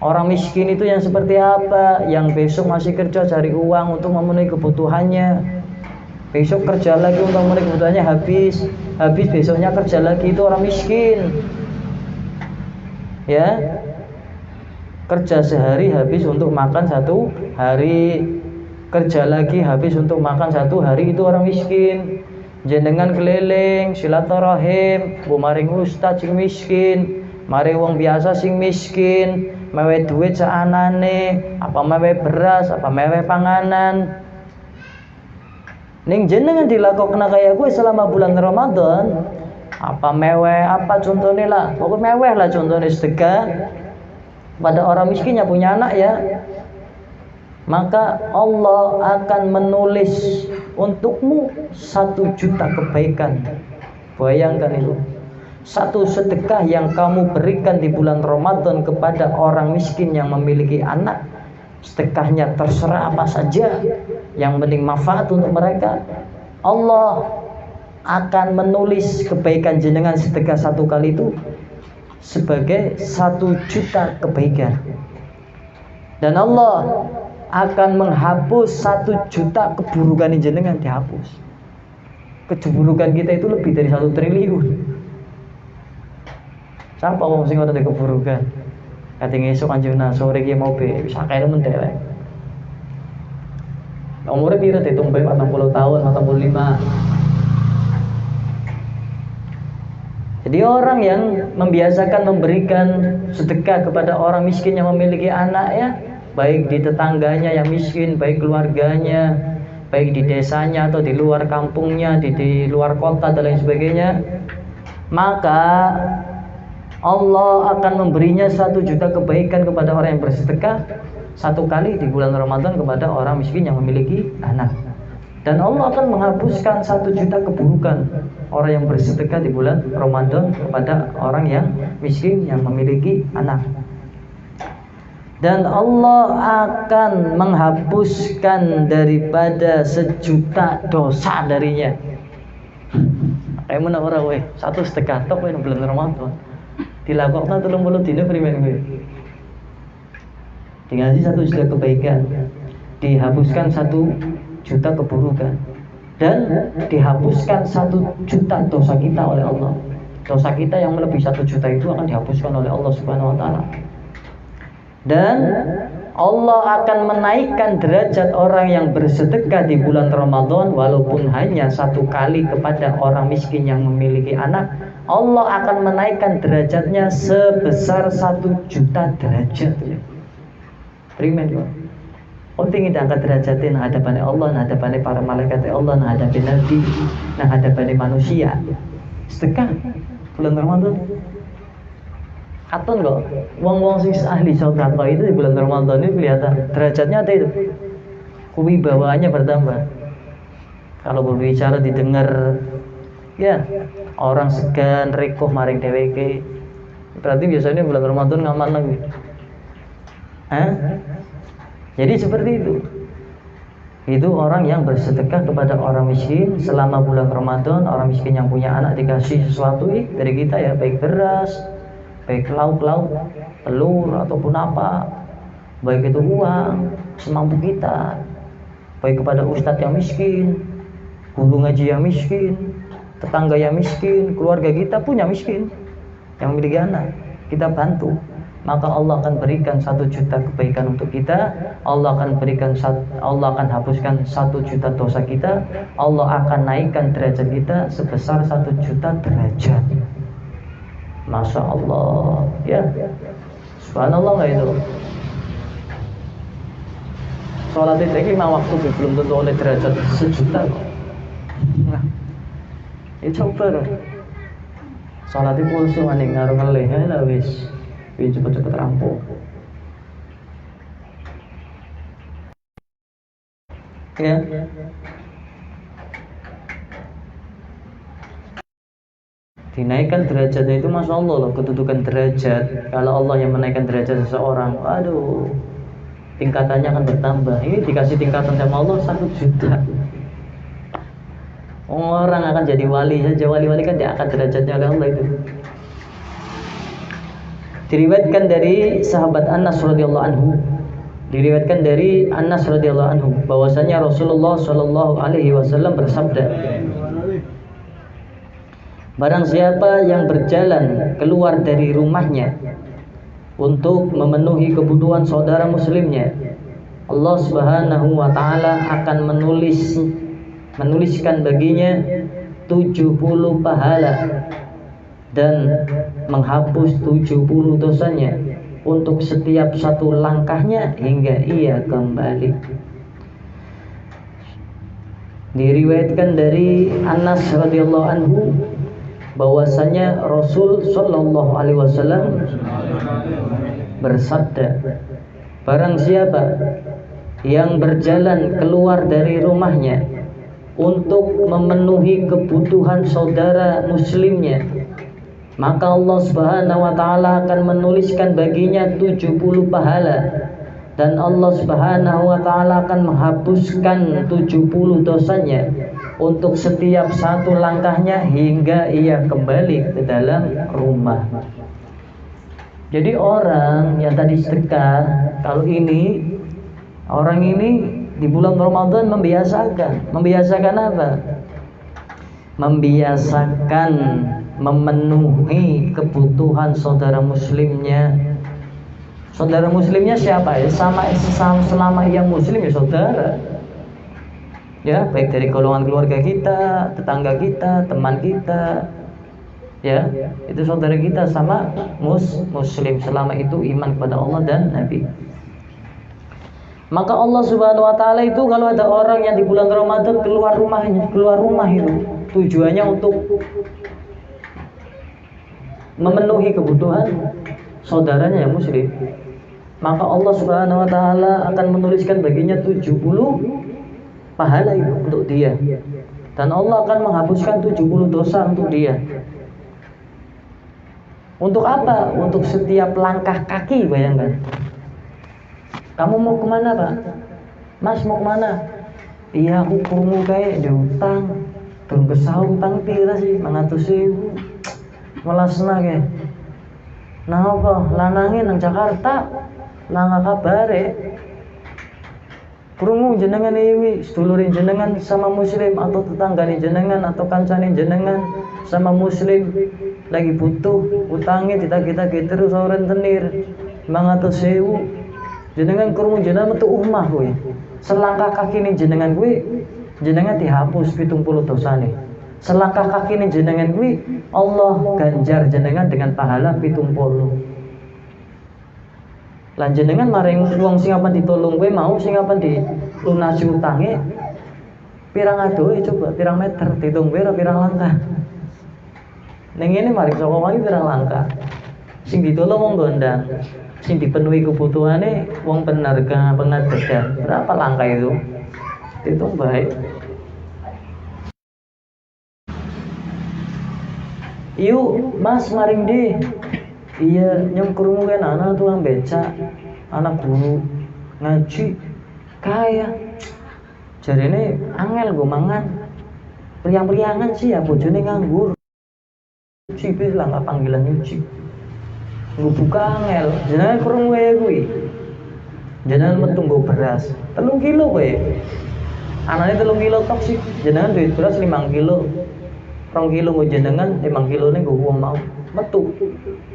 orang miskin itu yang seperti apa? Yang besok masih kerja cari uang untuk memenuhi kebutuhannya, besok kerja lagi untuk memenuhi kebutuhannya, habis besoknya kerja lagi, itu orang miskin. Ya, kerja sehari habis untuk makan 1 hari, kerja lagi habis untuk makan 1 hari, itu orang miskin. Jenengan keliling silaturahim maring ustaz sing miskin, maring wong biasa sing miskin, mewe duit seanane, apa mewe beras, apa mewe panganan. Ning jenengan dilakokna kaya gue selama bulan Ramadan, apa mewe, apa contohnya lah, pokoknya meweh lah contohnya sedekah pada orang miskin yang punya anak ya. Maka Allah akan menulis untukmu 1 juta kebaikan. Bayangkan itu, 1 sedekah yang kamu berikan di bulan Ramadan kepada orang miskin yang memiliki anak, sedekahnya terserah apa saja, yang penting manfaat untuk mereka, Allah akan menulis kebaikan jenengan sedekah 1 kali itu sebagai 1 juta kebaikan. Dan Allah akan menghapus 1 juta keburukan jenengan, dihapus. Keburukan kita itu lebih dari 1 triliun. Siapa wong sing ora keburukan? Kating esuk anjeunna sore ki mau be wis akeh mendelek. Umure piro ditumpe 40 tahun, 45. Jadi orang yang membiasakan memberikan sedekah kepada orang miskin yang memiliki anak ya, baik di tetangganya yang miskin, baik keluarganya, baik di desanya atau di luar kampungnya, di luar kota dan lain sebagainya, maka Allah akan memberinya 1 juta kebaikan kepada orang yang bersedekah 1 kali di bulan Ramadan kepada orang miskin yang memiliki anak. Dan Allah akan menghapuskan 1 juta keburukan orang yang bersedekah di bulan Ramadan kepada orang yang miskin yang memiliki anak. Dan Allah akan menghapuskan daripada 1 juta dosa darinya. Kayak mana orang weh, 1 sedekah tok weh bulan Ramadan. Dilakukan 30 dina primen gue. Dikasih 1 juta kebaikan, dihapuskan 1 juta keburukan, dan dihapuskan 1 juta dosa kita oleh Allah. Dosa kita yang melebihi 1 juta itu akan dihapuskan oleh Allah Subhanahu wa taala. Dan Allah akan menaikkan derajat orang yang bersedekah di bulan Ramadan walaupun hanya 1 kali kepada orang miskin yang memiliki anak. Allah akan menaikkan derajatnya sebesar 1 juta derajat. Primen ya. Oh ingin diangkat derajatnya nah hadapan Allah, nah hadapan para malaikat Allah, nah hadapan Nabi, nah hadapan manusia. Sedekah bulan Ramadan. Katon kok, wong-wong sing ahli sedekah itu di bulan Ramadan ini kelihatan derajatnya ada itu. Kewibawaannya bertambah. Kalau berbicara didengar ya, orang segan rekoh maring dheweke. Berarti biasanya bulan Ramadan ngaman lagi. Jadi seperti itu. Itu orang yang bersedekah kepada orang miskin selama bulan Ramadan. Orang miskin yang punya anak dikasih sesuatu dari kita ya, baik beras, baik lauk-lauk, telur ataupun apa, baik itu uang semampu kita, baik kepada ustadz yang miskin, guru ngaji yang miskin, tetangga yang miskin, keluarga kita punya miskin yang memiliki anak, kita bantu. Maka Allah akan berikan 1 juta kebaikan untuk kita. Allah akan hapuskan 1 juta dosa kita. Allah akan naikkan derajat kita sebesar 1 juta derajat. Masya Allah ya, subhanallah nggak itu. Sholat itu lagi waktu belum tentu oleh derajat 1 juta. Nah, ya coba dong. Sholat itu pulsu maning ngaruh ngelih lah wis. Cepet-cepet rampung. Ya. Dinaikkan derajatnya itu masya Allah loh, kedudukan derajat. Kalau Allah yang menaikkan derajat seseorang, aduh, tingkatannya akan bertambah. Ini dikasih tingkatan sama Allah 1 juta. Orang akan jadi wali saja, wali-wali kan diangkat derajatnya oleh Allah itu. Diriwayatkan dari sahabat Anas radhiyallahu anhu, diriwayatkan dari Anas radhiyallahu anhu bahwasanya Rasulullah shallallahu alaihi wasallam bersabda, barang siapa yang berjalan keluar dari rumahnya untuk memenuhi kebutuhan saudara muslimnya, Allah Subhanahu wa taala akan menuliskan baginya 70 pahala dan menghapus 70 dosanya untuk setiap 1 langkahnya hingga ia kembali. Diriwayatkan dari Anas radhiyallahu anhu bahwasanya Rasul sallallahu alaihi wasallam bersabda, barang siapa yang berjalan keluar dari rumahnya untuk memenuhi kebutuhan saudara muslimnya, maka Allah Subhanahu wa taala akan menuliskan baginya 70 pahala dan Allah Subhanahu wa taala akan menghapuskan 70 dosanya untuk setiap satu langkahnya hingga ia kembali ke dalam rumah. Jadi orang yang tadi sedekah, kalau ini orang ini di bulan Ramadan membiasakan apa? Membiasakan memenuhi kebutuhan saudara muslimnya. Saudara muslimnya siapa ya? Selama yang muslim ya saudara. Ya, baik dari golongan keluarga kita, tetangga kita, teman kita. Ya, itu saudara kita sama muslim selama itu iman kepada Allah dan Nabi. Maka Allah Subhanahu wa taala itu kalau ada orang yang di bulan Ramadan keluar rumah itu tujuannya untuk memenuhi kebutuhan saudaranya yang muslim, maka Allah Subhanahu wa taala akan menuliskan baginya 70 pahala itu untuk dia. Dan Allah akan menghapuskan 70 dosa untuk dia. Untuk apa? Untuk setiap langkah kaki, bayangkan. Kamu mau kemana, Pak? Mas mau kemana? Iya, aku krungu kayak diutang. Durung kesau utang pira sih? 100.000. Melasna kae. Nah apa? Lanange nang Jakarta. Lah nggak kabare. Krungu jenengan iki sedulurin jenengan sama muslim atau tetanggane jenengan atau kancane jenengan sama muslim lagi butuh utangnya ditagih-tagih terus ora rentenir 500.000. Jenengan krungu jenengan metu omah kowe. Selangkah kaki ning jenengan kowe jenengan dihapus 70 dosane. Selangkah kaki ning jenengan kuwi Allah ganjar jenengan dengan pahala 70. Lan jenengan maring wong sing apan ditolong kowe mau sing apan dilunasi utange pirang adohe coba pirang meter ditung kowe pirang langkah. Ning ngene maring saka mari pirang langkah. Sing ditolong wong gondang, sing dipenuhi kebutuhane wong penarga pengadegan. Berapa langkah itu? Hitung baik. Yuk mas maring di. Iya nyong krungu kan anak tukang beca, anak guru ngaji kaya. Jarine angel go mangan. Priang-priangan sih ya bojone nganggur. Cipi lah nggak panggilan nyuci. Nggo buka angel, jenengan krungu wae kuwi. Jenengan metu nggo beras 3 kilo kowe. Anane 3 kilo tok sih, jenengan duit beras 5 kilo. 2 kilo nggo jenengan, 5 kilone nggo wong mau metu.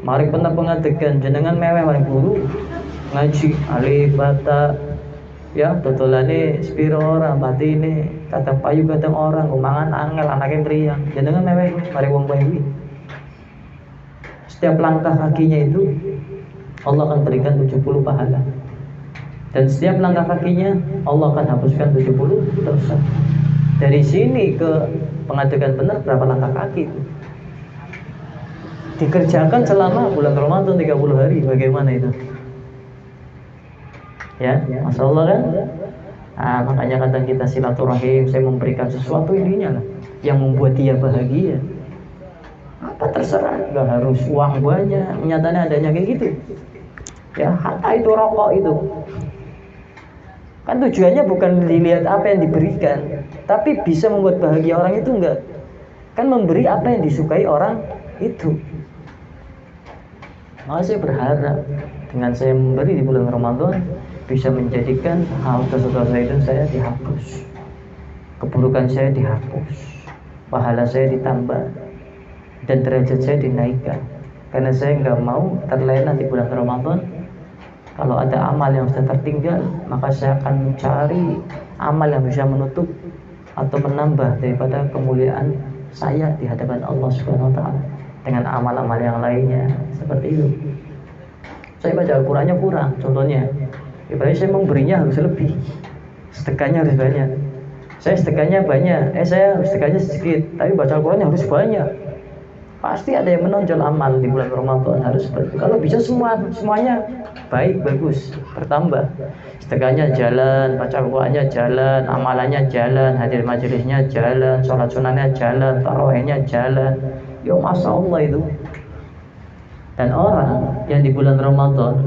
Mari bener pengadegan jenengan meweh maring guru ngaji alif bata ya dodolane sepiro ora batine kadang payu kadang orang nggo mangan angel anake priang jenengan meweh mari wong kuwi. Setiap langkah kakinya itu Allah akan berikan 70 pahala. Dan setiap langkah kakinya Allah akan hapuskan 70 dosa. Dari sini ke pengadegan benar berapa langkah kaki itu? Dikerjakan selama bulan Ramadan 30 hari, bagaimana itu? Ya, Masya Allah kan? Nah, makanya kadang kita silaturahim, saya memberikan sesuatu intinya lah yang membuat dia bahagia. Apa terserah, nggak harus uang banyak, nyatanya adanya kayak gitu. Ya, hatta itu rokok itu. Kan tujuannya bukan dilihat apa yang diberikan, tapi bisa membuat bahagia orang itu enggak. Kan memberi apa yang disukai orang itu. Maka saya berharap dengan saya memberi di bulan Ramadan bisa menjadikan hal dosa-dosa itu saya dihapus, keburukan saya dihapus, pahala saya ditambah, dan derajat saya dinaikkan. Karena saya nggak mau terlena di bulan Ramadan. Kalau ada amal yang sudah tertinggal, maka saya akan mencari amal yang bisa menutup atau menambah daripada kemuliaan saya di hadapan Allah Subhanahu wa taala dengan amal-amal yang lainnya seperti itu. Saya baca Al-Qur'annya kurang, contohnya. Berarti saya memberinya harus lebih. Sedekahnya harus banyak. Saya sedekahnya banyak, saya sedekahnya sedikit, tapi baca Al-Qur'annya harus banyak. Pasti ada yang menonjol amal di bulan Ramadan harus seperti itu. Kalau bisa semuanya baik, bagus, bertambah. Sedekahnya jalan, baca Al-Qur'annya jalan, amalannya jalan, hadir majelisnya jalan, sholat sunahnya jalan, tarawihnya jalan. Ya Masya Allah itu. Dan orang yang di bulan Ramadan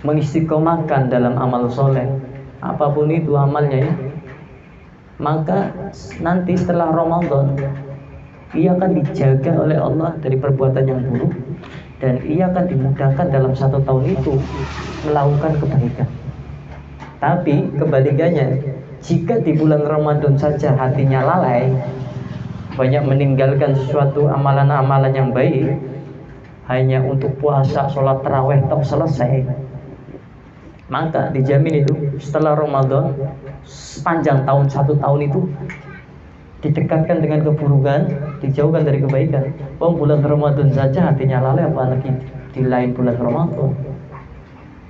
mengistiqomahkan dalam amal soleh, apapun itu amalnya ya, maka nanti setelah Ramadan ia akan dijaga oleh Allah dari perbuatan yang buruk, dan ia akan dimudahkan dalam 1 tahun itu melakukan kebaikan. Tapi kebalikannya, jika di bulan Ramadan saja hatinya lalai, banyak meninggalkan sesuatu amalan-amalan yang baik, hanya untuk puasa, sholat taraweh tak selesai, maka dijamin itu setelah Ramadan sepanjang tahun 1 tahun itu didekatkan dengan keburukan, dijauhkan dari kebaikan. Bulan Ramadan saja hatinya lalai, apalagi di lain bulan Ramadan.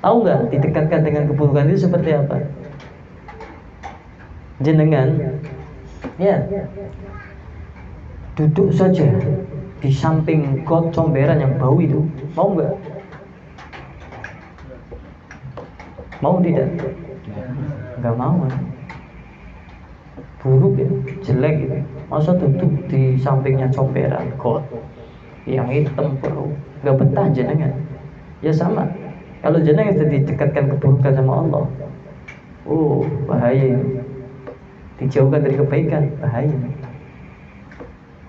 Tahu nggak didekatkan dengan keburukan itu seperti apa? Jenengan ya duduk saja di samping got comberan yang bau itu, mau nggak? Mau tidak? Nggak mau. Buruk ya, jelek gitu. Masa duduk di sampingnya comberan got yang hitam bau, nggak betah jenengan. Ya sama, kalau jenengan sudah didekatkan keburukan sama Allah, oh bahaya. Dijauhkan dari kebaikan, bahaya.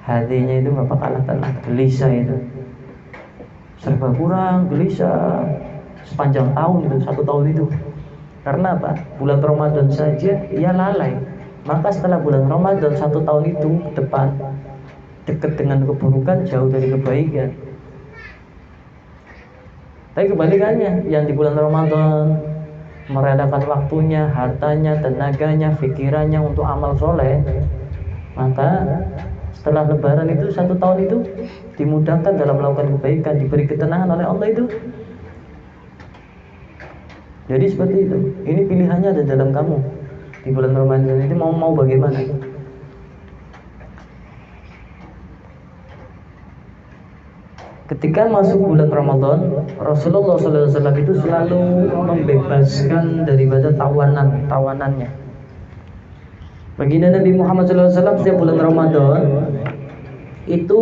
Hatinya itu nggak bakalan tenang, gelisah itu, serba kurang, gelisah sepanjang tahun itu, 1 tahun itu. Karena apa? Bulan Ramadan saja ia lalai, maka setelah bulan Ramadan 1 tahun itu ke depan dekat dengan keburukan, jauh dari kebaikan. Tapi kebalikannya, yang di bulan Ramadan merelakan waktunya, hartanya, tenaganya, pikirannya untuk amal soleh, maka setelah lebaran itu 1 tahun itu dimudahkan dalam melakukan kebaikan, diberi ketenangan oleh Allah itu. Jadi seperti itu. Ini pilihannya ada dalam kamu. Di bulan Ramadan ini mau bagaimana? Ketika masuk bulan Ramadan, Rasulullah SAW itu selalu membebaskan daripada tawanannya. Baginda Nabi Muhammad SAW setiap bulan Ramadan itu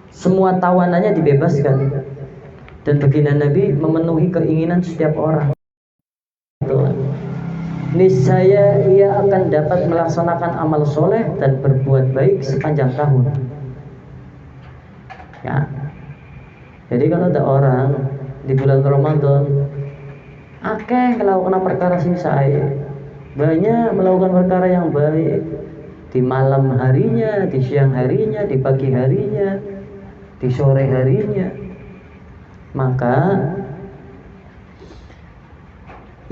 semua tawanannya dibebaskan, dan baginda Nabi memenuhi keinginan setiap orang. Niscaya ia akan dapat melaksanakan amal soleh dan berbuat baik sepanjang tahun. Ya. Jadi kalau ada orang di bulan Ramadan akeh melakukan perkara sing sae, banyak melakukan perkara yang baik di malam harinya, di siang harinya, di pagi harinya, di sore harinya, maka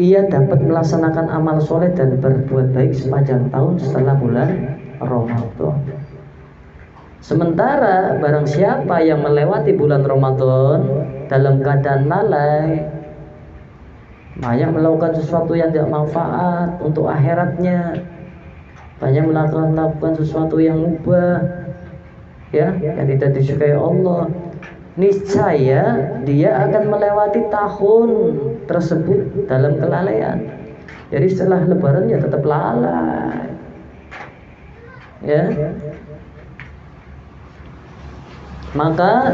ia dapat melaksanakan amal soleh dan berbuat baik sepanjang tahun setelah bulan Ramadan. Sementara barang siapa yang melewati bulan Ramadan dalam keadaan lalai, banyak melakukan sesuatu yang tidak manfaat untuk akhiratnya, banyak melakukan sesuatu yang mubah, ya, yang tidak disukai Allah, niscaya dia akan melewati tahun tersebut dalam kelalaian. Jadi setelah lebaran ya tetap lalai, ya. Maka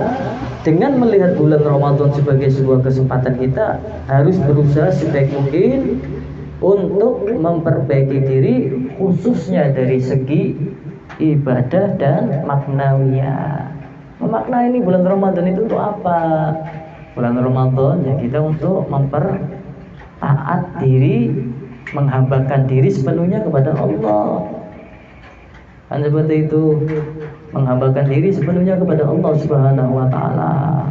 dengan melihat bulan Ramadan sebagai sebuah kesempatan, kita harus berusaha sebaik mungkin untuk memperbaiki diri, khususnya dari segi ibadah dan maknawiyah. Memaknai ini bulan Ramadan itu untuk apa? Bulan Ramadan ya kita untuk taat diri, menghambakan diri sepenuhnya kepada Allah. Kan seperti itu, menghambakan diri sepenuhnya kepada Allah Subhanahu wa taala.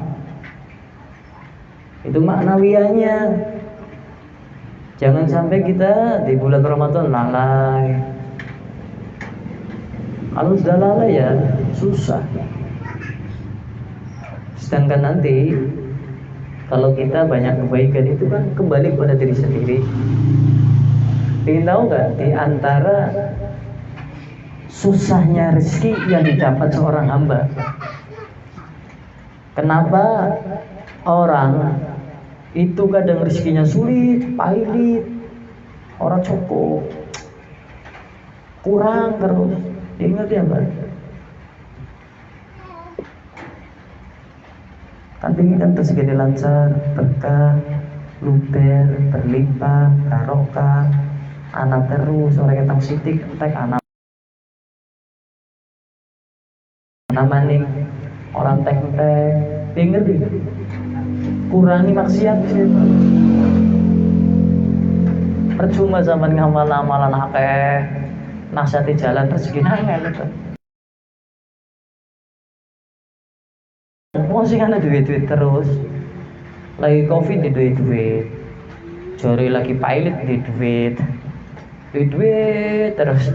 Itu maknawiyahnya. Jangan sampai kita di bulan Ramadan lalai. Kalau sudah lalai ya susah. Sedangkan nanti kalau kita banyak kebaikan itu kan kembali pada diri sendiri. Ingin tahu nggak, di antara susahnya rezeki yang didapat seorang hamba, kenapa orang itu kadang rezekinya sulit, pahit, orang cukup, kurang terus? Ingat ya Mbak, Kan pengen kan rezeki lancar, berkah, luber, berlimpah, barokah, anak terus, orang ketang sitik, entek anak maning, orang tek-tek, pengen ngerti? Kurangi maksiat sih. Percuma zaman ngamal-amalan akeh, nasihati jalan rezeki angel itu. Wong sing ana duit-duit terus. Lagi Covid di duit-duit. Jori lagi pilot di duit. Duit-duit terus.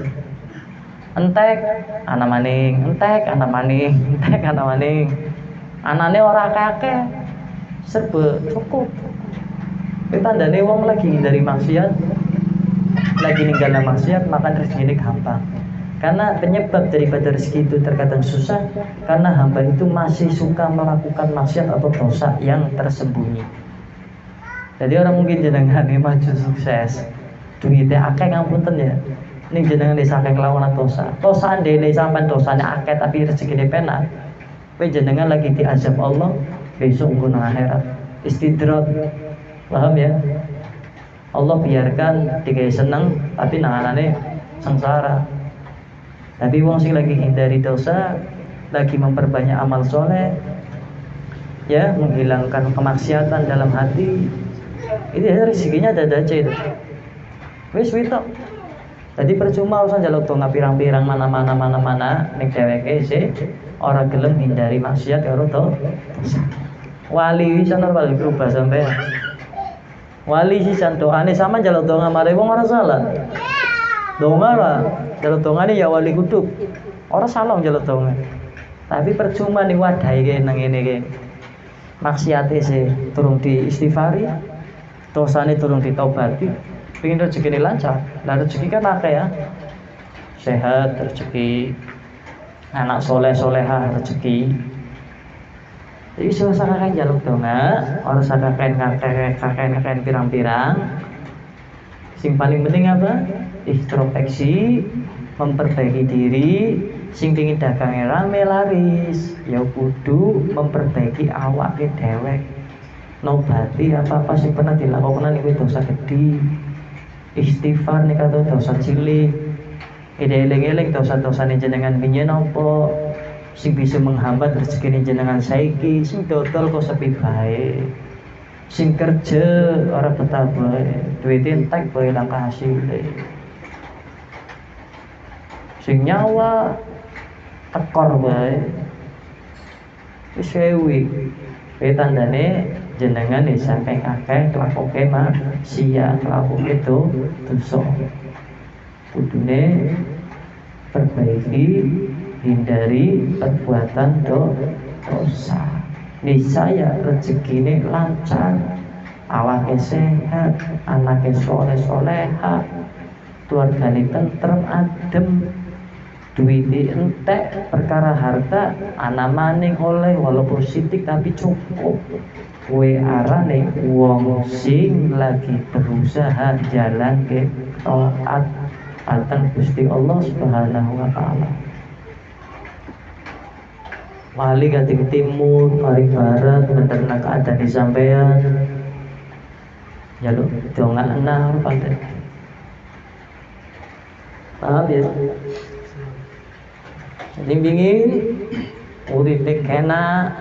Entek ana maning, entek ana maning, entek ana maning. Anane ora akeh-akeh. Serba cukup. Itu tandane wong lagi dari maksiat, lagi ninggalin maksiat, maka rezeki gampang. Karena penyebab daripada rezeki itu terkadang susah, karena hamba itu masih suka melakukan maksiat atau dosa yang tersembunyi. Jadi orang mungkin jenengan ini maju sukses, duitnya akeh ngapunten ya. Ning jenengan desa akeh nglawan dosa. Dosa ndene sampean dosanya akeh tapi rezekine penak. Kowe jenengan lagi diazab Allah, besok engko nang akhirat. Istidrat. Paham ya? Allah biarkan digawe seneng tapi nanganane sengsara. Tapi wong sing lagi hindari dosa, lagi memperbanyak amal soleh, ya menghilangkan kemaksiatan dalam hati, itu ya rezekinya ada aja itu. Wis witok. Jadi percuma usah njaluk donga pirang-pirang mana ning dheweke sih ora gelem hindari maksiat karo dosa. Wali wis ana wali berubah sampai. Wali sih doane sama njaluk donga mare wong ora salah. Donga lah, jalur dongane ya wali kutub. Ora salah jalur donga. Tapi percuma ning wadahe kene nang ngene iki. Maksiate sih turung di istighfari, dosane turung ditobati, pengin rezekine lancar. Lah rezeki kan akeh ya. Sehat rezeki, anak soleh-solehah rezeki. Jadi susah kakek jalur donga, ora usah kakek pirang-pirang. Sing paling penting apa? Introspeksi, memperbaiki diri. Sing pengin dagange rame laris, ya kudu memperbaiki awake dhewek. Nobati apa-apa sing pernah dilakukan niku dosa gede. Istighfar nek dosa cilik. Eling-eling dosa-dosane jenengan biyen napa sing bisa menghambat rezekine jenengan saiki, sing dodol kok sepi bae. Sing kerja ora betah bae, duit entek bae langkah hasile. Sing nyawa tekor bae. Wis sewi. Tandane jenengan saking akeh nglakoke maksiat, nglakoke dosa. Kudune perbaiki, hindari perbuatan dosa. Niscaya rezekine lancar, awake sehat, anake soleh-soleha, keluargane tentrem adem, duwite entek, perkara harta ana maning oleh walaupun sithik tapi cukup. Kowe arane wong sing lagi berusaha jalan ke taat datang Gusti Allah Subhanahu wa taala. Wali kating timur, mari barat, menternak ada di sampean. Jaluk donga enar pandai. Paham ya? Jadi bingin, uripe kena,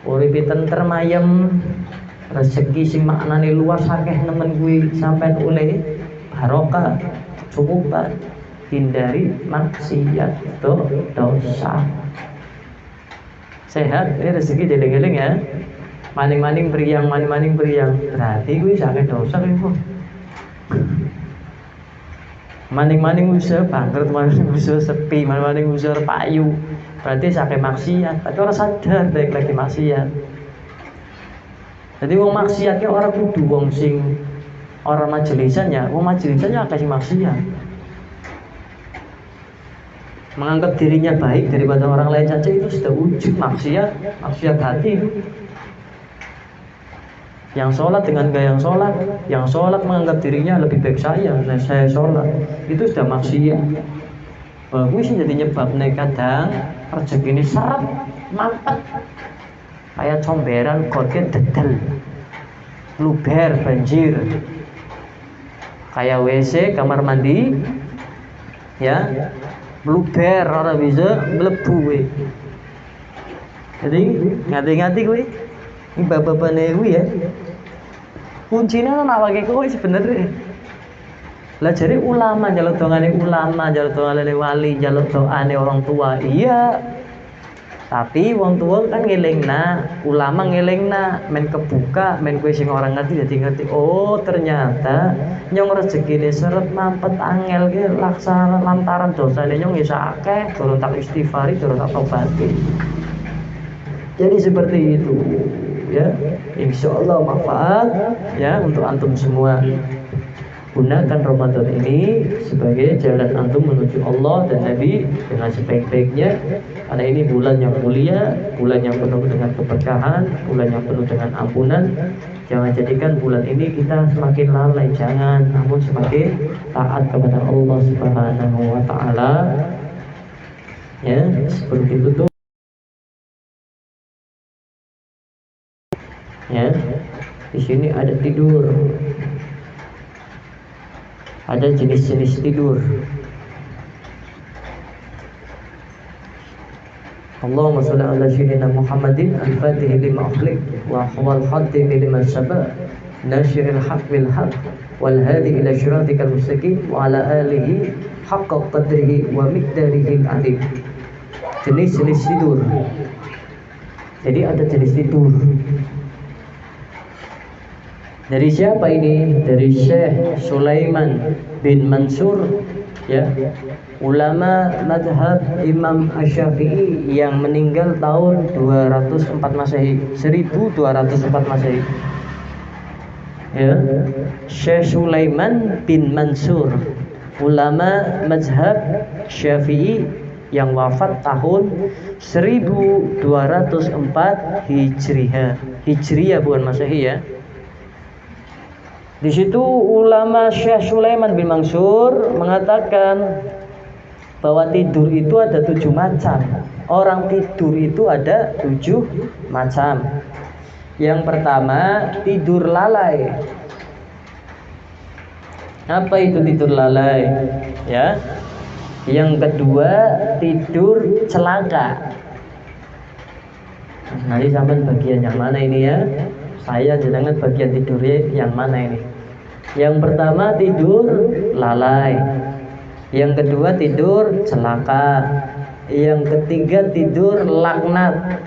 uripe tentrem ayem, rezeki sing maknane luas akeh nemen kuwi sampean oleh barokah cukup Pak. Hindari maksiat dosa. Sehat, ini rezeki jeling-jeling ya. Maning-maning beriang. Berarti gue sakit dosa gue. Maning-maning usaha bangkrut, maning usaha sepi, maning usaha payu. Berarti sakit maksiat. Tapi orang sadar baik lagi maksiat. Jadi wong maksiatnya orang kudu wong sing orang majelisannya, wong majelisannya kasih maksiat. Menganggap dirinya baik daripada orang lain saja itu sudah wujud maksiat hati. Yang sholat dengan gaya yang sholat menganggap dirinya lebih baik saya sholat, itu sudah maksiat. Bagus jadi nyebab kadang rezeki ini seret mampet. kayak comberan gotnya dedel, luber banjir, kayak WC kamar mandi, ya, luber orang bisa mlebu we. Jadi ngati-ngati kowe, ini bapak-bapaknya kowe ya, kuncinya nang awake kowe sebenarnya. Lah jadi ulama jaluk dongane ulama, jaluk dongane wali, jaluk doane orang tua. Iya. Tapi wong tua kan ngelingna, ulama ngelingna, men kebuka, men kowe sing orang ngerti jadi ngerti. Oh, ternyata nyong rezekine seret mampet angel ki laksana lantaran dosane nyong isa akeh, durung tak istighfari, durung tak tobati. Jadi seperti itu, ya. Insyaallah manfaat ya untuk antum semua. Gunakan Ramadan ini sebagai jalan antum menuju Allah dan Nabi dengan sebaik-baiknya, karena ini bulan yang mulia, bulan yang penuh dengan keberkahan, bulan yang penuh dengan ampunan. Jangan jadikan bulan ini kita semakin lalai, jangan, namun semakin taat kepada Allah Subhanahu wa taala. Ya, sebelum ditutup ya, di sini ada tidur. Ada jenis-jenis tidur. Allahumma shalli ala sayyidina Muhammadin al-fatih lima ughliq wa huwal khatim lima sabaq nasiril haqq bil haqq wal hadi ila siratikal mustaqim wa ala alihi haqqa qadrihi wa miqdarihi al-adim. Jenis-jenis tidur. Jadi ada jenis tidur. Dari siapa ini? Dari Syekh Sulaiman bin Mansur, ya, ulama madhab Imam Asy-Syafi'i yang meninggal tahun 204 Masehi, 1204 Masehi. Ya, Syekh Sulaiman bin Mansur, ulama madhab Syafi'i yang wafat tahun 1204 Hijriah. Hijriah bukan Masehi ya. Di situ ulama Syekh Sulaiman bin Mansur mengatakan bahwa tidur itu ada 7 macam. Orang tidur itu ada 7 macam. Yang pertama, tidur lalai. Apa itu tidur lalai? Ya. Yang kedua, tidur celaka. Nanti sampai bagian yang mana ini ya? Saya jenengan bagian tidurnya yang mana ini? Yang pertama tidur lalai, yang kedua tidur celaka, yang ketiga tidur laknat,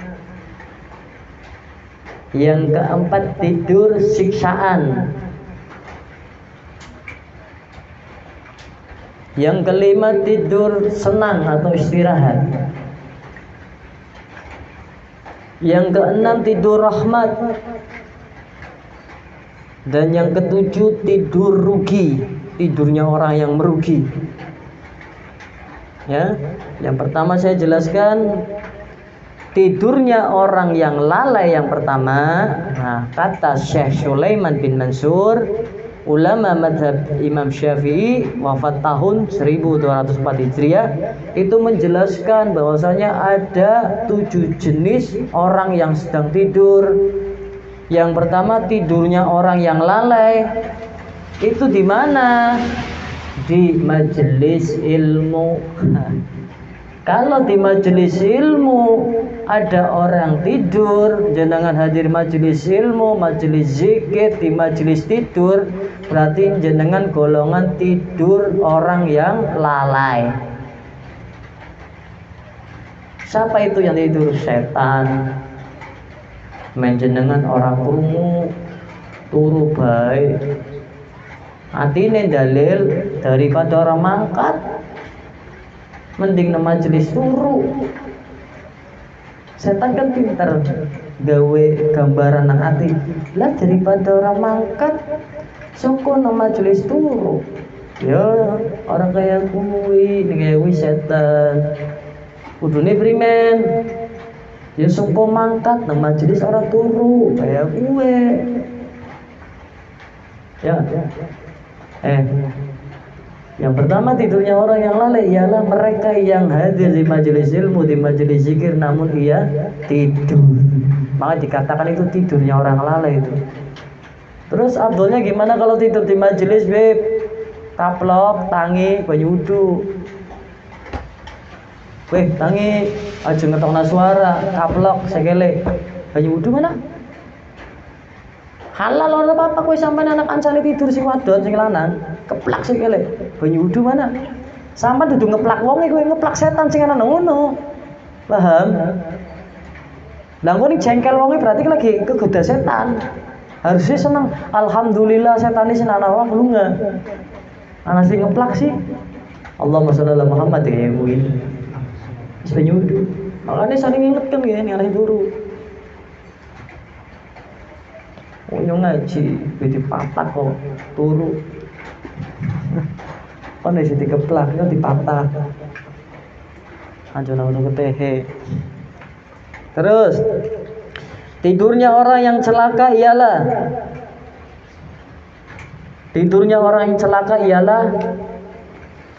yang keempat tidur siksaan, yang kelima tidur senang atau istirahat, yang keenam tidur rahmat, dan yang ketujuh tidur rugi, tidurnya orang yang merugi. Ya, yang pertama saya jelaskan tidurnya orang yang lalai yang pertama. Nah, kata Syekh Sulaiman bin Mansur, ulama madhab Imam Syafi'i wafat tahun 1204 Hijriah, itu menjelaskan bahwasanya ada 7 jenis orang yang sedang tidur. Yang pertama tidurnya orang yang lalai. Itu di mana? Di majelis ilmu. Kalau di majelis ilmu ada orang tidur, jenengan hadir majelis ilmu, majelis zikir, di majelis tidur, berarti jenengan golongan tidur orang yang lalai. Siapa itu yang tidur? Setan. Menjenengan orang krungu turu baik, atine dalil daripada orang mangkat, mending nang majelis turu. Setan kan pinter gawe gambaran nang ati, lah daripada orang mangkat soko nang majelis turu. Ya orang kayak kuwi setan kudune primen. Ya soko mangkat nang majelis orang turu kayak gue. Ya. Yang pertama tidurnya orang yang lalai ialah mereka yang hadir di majelis ilmu, di majelis zikir namun ia tidur. Maka dikatakan itu tidurnya orang lalai itu. Terus abdulnya gimana kalau tidur di majelis, Beb? Kaplok, tangi, banyu wudu. Weh, tangi, aja ngetokna suara, kaplok, sekele. Banyu wudu mana? Halal ora apa-apa kowe sampean anak kancane tidur sing wadon sing lanang, keplak sekele. Banyu wudu mana? Sampean dudu ngeplak wonge kowe ngeplak setan sing ana ngono. Paham? Lah ngono jengkel wonge berarti lagi kegoda setan. Harusnya seneng, alhamdulillah setan ini ana wong lunga. Ana sing ngeplak sih. Allahumma sholli ala Muhammad ya mungkin. Wis banyu wudu. Makane saling ingetkan ya ini arah turu. Oh yo ngaji, wedi patah kok turu. Kon wis dikeplak yo dipatah. Anjona ono ketehe. Terus tidurnya orang yang celaka ialah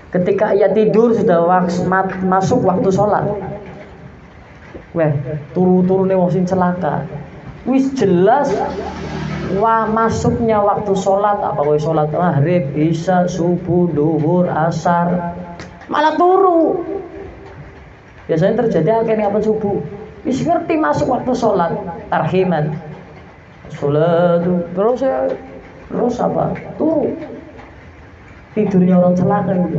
ketika ia tidur sudah masuk waktu sholat. Weh, turu-turune wong sing celaka. Wis jelas masuknya waktu sholat, apa kowe sholat maghrib, isya, subuh, duhur, asar, malah turu. Biasanya terjadi akhirnya apa subuh. Wis ngerti masuk waktu sholat, tarhiman. Sholat terus apa? Turu. Tidurnya orang celaka itu.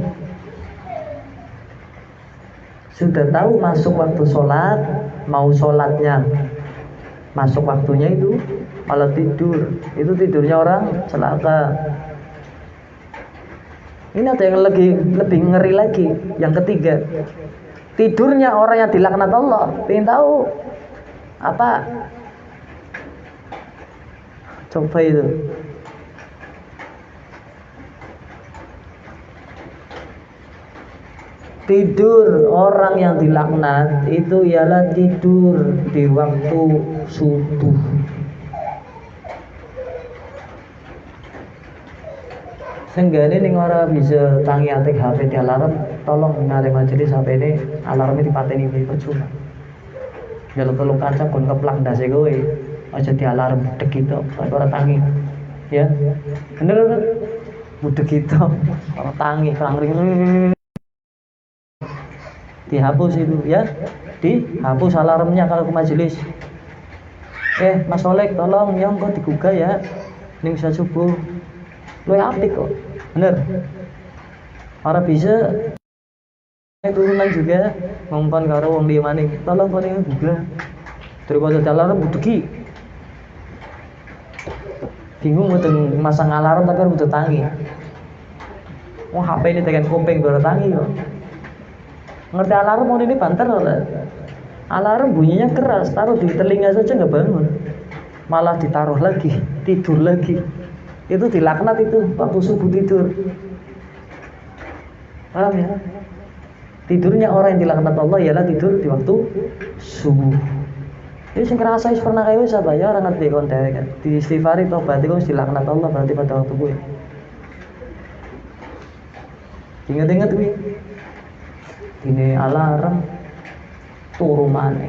Sudah tahu masuk waktu sholat, mau sholatnya masuk waktunya itu malah tidur. Itu tidurnya orang celaka. Ini ada yang lebih ngeri lagi. Yang ketiga, tidurnya orang yang dilaknat Allah. Pengen tahu apa? Coba itu. Tidur orang yang dilaknat itu ialah tidur di waktu subuh. Senggane ning ora bisa tangi atik HP di alarm, tolong nare majelis HP ini alarmnya dipateni percuma. Jaluk tolong kanca kon keplak ndase kowe. Aja di alarm deg itu, ora tangi. Ya. Bener. Budeg itu, ora tangi, ring. Dihapus itu ya, dihapus alarmnya kalau ke majelis. Mas Olek tolong yang kok digugah ya, ini bisa subuh. Lu apik kok, bener. Orang bisa turunan juga ngomong karo wong liya maning, tolong kok ning gugah. Daripada alarm budegi. Bingung muteng masang alarm tapi butuh tangi. Wong HP ini tekan kuping baru tangi kok. Ngerti alarm mau ini banter ora? Alarm bunyinya keras, taruh di telinga saja nggak bangun, malah ditaruh lagi, tidur lagi. Itu dilaknat itu waktu subuh tidur. Paham ya? Tidurnya orang yang dilaknat Allah ialah tidur di waktu subuh. Jadi sing ngerasa wis pernah kaya wis apa ya orang ngerti kon dhewe kan. Di istighfari tobat iku wis dilaknat Allah berarti pada waktu kuwi. Ingat-ingat kuwi. Ini alarm turu maneh.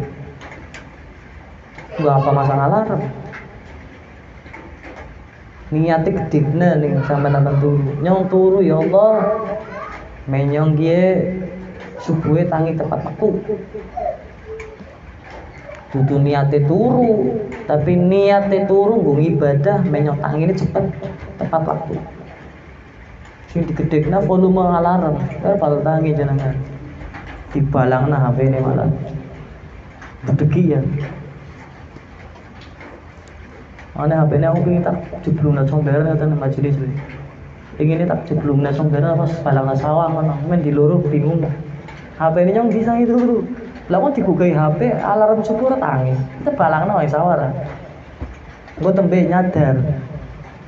Enggak apa masang alarm. Niate gedhene ning sampean nonton turu. Nyong turu ya Allah. Menyong kiye subuhe tangi tepat waktu. Dudu niate turu, tapi niate turu nggo ibadah menyong tangine cepet tepat waktu. Sing digedhekna volume alarm, bal tangi jenengan. Dibalangna HP ini malah bedegi ya. Ana HP ini aku pengen tak jeblungna somberan kata majelis ini. Ingin tak jeblungna somberan pas balangna sawah ngono. Men di loro bingung. HP ini yang bisa itu dulu. Lah kok digugai HP alarm subuh tangi. Kita balangna wae sawah ra. Gua tembe nyadar.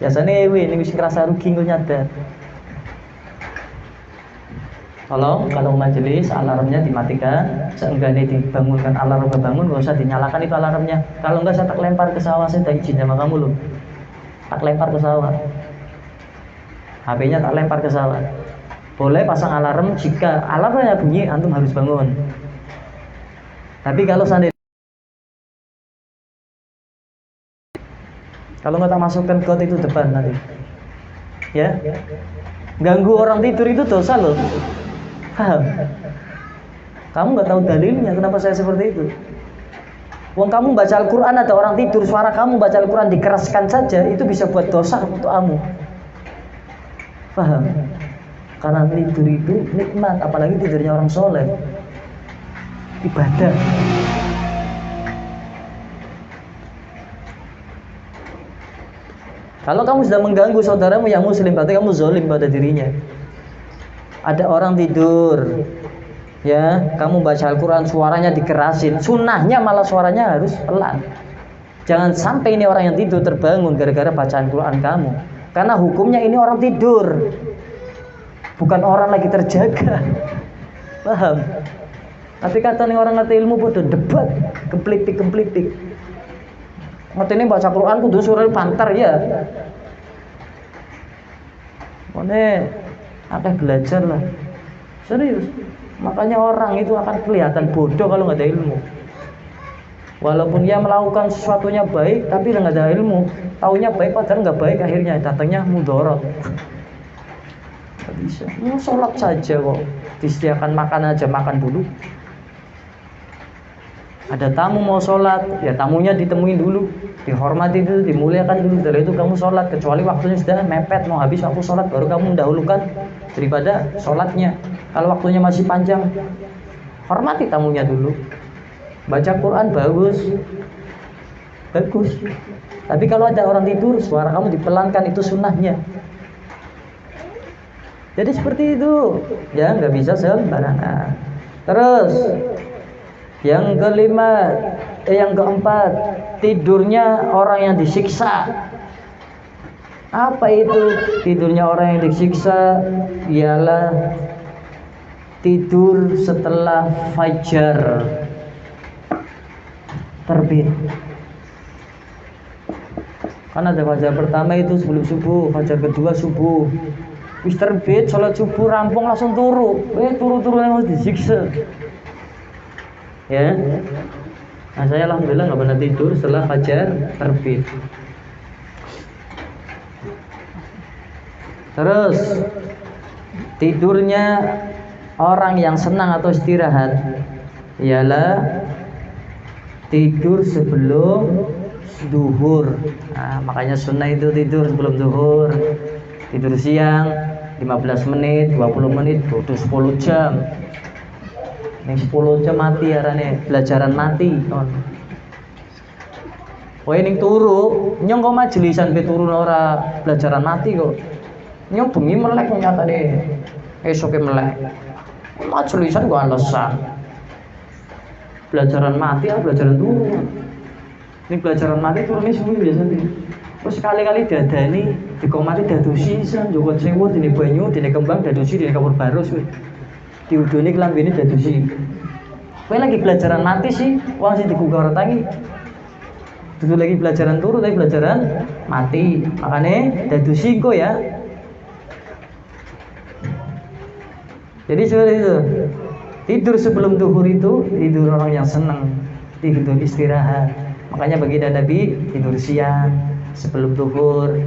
Biasane ini wis ngerasa rugi nggo nyadar. Tolong kalau majelis alarmnya dimatikan, seenggaknya dibangunkan alarm kebangun, gak usah dinyalakan itu alarmnya. Kalau enggak saya tak lempar ke sawah, saya tak izin sama kamu loh. Tak lempar ke sawah. HP-nya tak lempar ke sawah. Boleh pasang alarm jika alarmnya bunyi antum harus bangun. Tapi kalau seandainya kalau nggak tak masukkan got itu depan nanti, ya, ganggu orang tidur itu dosa loh. Paham? Kamu nggak tahu dalilnya, kenapa saya seperti itu? Wong kamu baca Al-Quran ada orang tidur, suara kamu baca Al-Quran dikeraskan saja, itu bisa buat dosa untuk kamu. Paham? Karena tidur itu nikmat, apalagi tidurnya orang soleh, ibadah. Kalau kamu sudah mengganggu saudaramu yang muslim, berarti kamu zalim pada dirinya. Ada orang tidur, ya, kamu baca Al-Quran suaranya dikerasin, sunnahnya malah suaranya harus pelan. Jangan sampai ini orang yang tidur terbangun gara-gara bacaan Quran kamu. Karena hukumnya ini orang tidur, bukan orang lagi terjaga. Paham? Tapi kata nih orang ngerti ilmu bodoh debat, kemplitik. Ngerti ini baca Quran kudu suara pantar ya. Mana akan belajar lah. Serius. Makanya orang itu akan kelihatan bodoh kalau nggak ada ilmu. Walaupun dia melakukan sesuatunya baik, tapi nggak ada ilmu, taunya baik padahal nggak baik, akhirnya datangnya mudorot. Nggak bisa. Mau sholat saja kok, disediakan makan aja, makan dulu. Ada tamu mau sholat, ya tamunya ditemuin dulu, dihormati dulu, dimuliakan dulu. Setelah itu kamu sholat, kecuali waktunya sudah mepet, mau habis waktu sholat, baru kamu mendahulukan daripada sholatnya. Kalau waktunya masih panjang, hormati tamunya dulu. Baca Quran bagus. Tapi kalau ada orang tidur, suara kamu dipelankan, itu sunnahnya. Jadi seperti itu, ya nggak bisa sembarangan. Terus yang keempat, tidurnya orang yang disiksa. Apa itu tidurnya orang yang disiksa? Ialah tidur setelah fajar terbit. Kan ada fajar pertama itu sebelum subuh, fajar kedua subuh. Wis terbit, sholat subuh rampung langsung turu. Turu-turu yang disiksa. Ya. Nah, saya alhamdulillah nggak pernah tidur setelah fajar terbit. Terus tidurnya orang yang senang atau istirahat ialah tidur sebelum duhur. Nah, makanya sunnah itu tidur sebelum duhur. Tidur siang 15 menit, 20 menit, butuh 10 jam. Ning 10 jam mati arane belajaran mati kon. Kowe ning turu, nyong kok majelisan pe turu ora belajaran mati kok. Nyong bengi melek nyatane esoke melek. Majelisan kok alasan. Belajaran mati atau belajaran turu. Ini pelajaran mati turune suwi biasane. Terus sekali-kali dadani dikomati dadosi san Joko Sewu dene banyu dene kembang dadosi dene kapur barus wis. Diudoni klambine dadosi. Kowe lagi pelajaran mati sih, wong sing digugah tangi. Dudu lagi pelajaran turu tapi pelajaran mati. Makane dadosi kok ya. Jadi seperti itu. Tidur sebelum duhur itu tidur orang yang senang, tidur istirahat. Makanya baginda Nabi tidur siang sebelum duhur,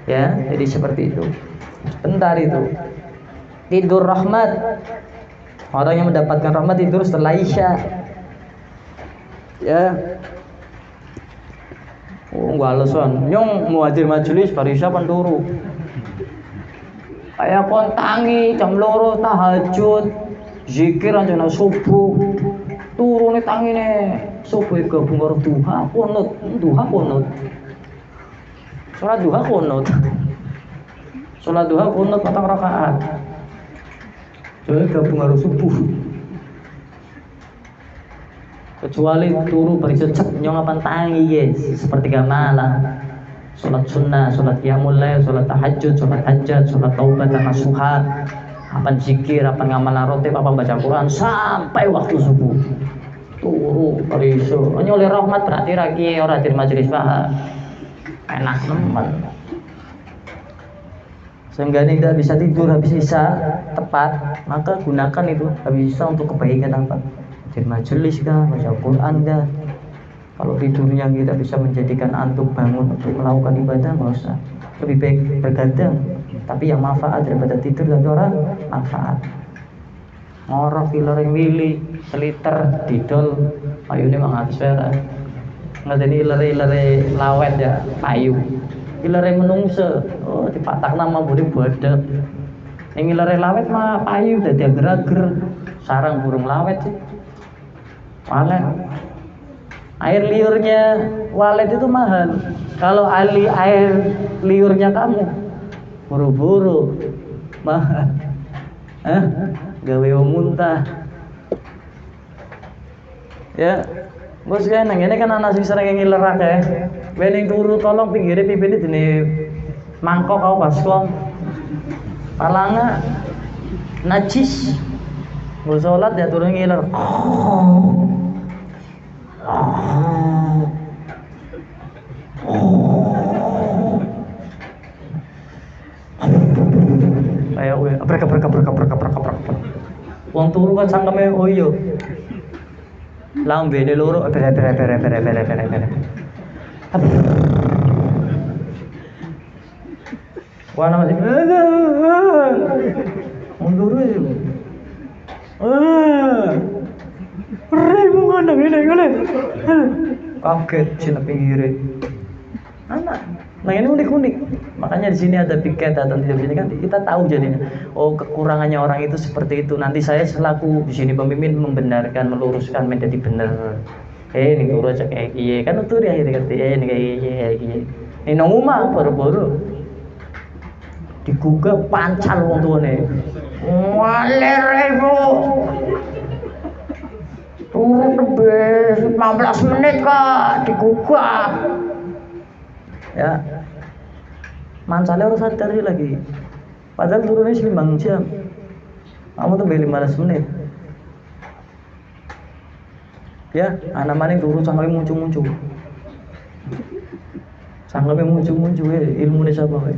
ya. Jadi seperti itu. Bentar itu. Tidur rahmat. Orang yang mendapatkan rahmat tidur setelah Isya. Ya. Oh, enggak alasan. Nyong mau hadir majelis bar Isya pan turu. Kayak kon tangi jam 2 tahajud, zikir anjana subuh. Turune tangine subuh gabung karo duha kunut. Salat duha kunut. Salat duha kunut 4 rakaat. Jadi gabung karo subuh. Kecuali turu bari cecek nyong apan tangi guys, seperti malam. Salat sunnah, salat qiyamul lail, salat tahajud, salat hajat, salat taubat dan nasuha, apan zikir, apan ngamal rotib, apan baca Quran sampai waktu subuh. Turu bari iso. Oleh rahmat berarti lagi ora di majelis Pak. Enak nemen. sehingga tidak bisa tidur habis isya tepat, maka gunakan itu habis isya untuk kebaikan apa? Jadi majelis kah, baca Quran kah. Kalau tidurnya kita bisa menjadikan antum bangun untuk melakukan ibadah, nggak usah. Lebih baik bergadang, tapi yang manfaat daripada tidur dan orang manfaat. Ngorok killer yang mili, seliter, didol, payu ini mengatus ya. Nggak jadi ilare lawet ya, payu. Ilare menungse, oh dipatak nama budi bodek. Yang ilare lawet mah payu, dadi ager-ager, sarang burung lawet sih. Walet. Air liurnya walet itu mahal. Kalau air liurnya kamu, buru-buru mahal. Gawe muntah. Ya, bos kan ini kan anak sing sering ngilerak ya. Bening turu tolong pinggire pipine dene mangkok kau baskom. Palanga najis. Bos salat ya turun ngiler. Ayo we, berka. Wong turu kan sangkeme oh iya. Lambene loro bere. Wana masih. Mundur aja. Remu ngono ngene. Kaget sini pinggire. Anak. Nah ini unik. Makanya di sini ada piket atau tidak di sini kan kita tahu jadinya. Oh kekurangannya orang itu seperti itu. Nanti saya selaku di sini pemimpin membenarkan, meluruskan menjadi benar. Ini turu aja kayak iya kan itu dia akhirnya kata ini kayak iya. Ini nang omah baru-baru digugah pancal wong tuane. Waler ibu. Turu tebes 15 menit kak digugah. Ya. Mancalnya harus sadar lagi. Padahal turunnya 9 jam. Kamu tuh 15 menit. Ya, anak maning turu cangkeme muncul. Cangkeme muncul ilmu ini siapa wae.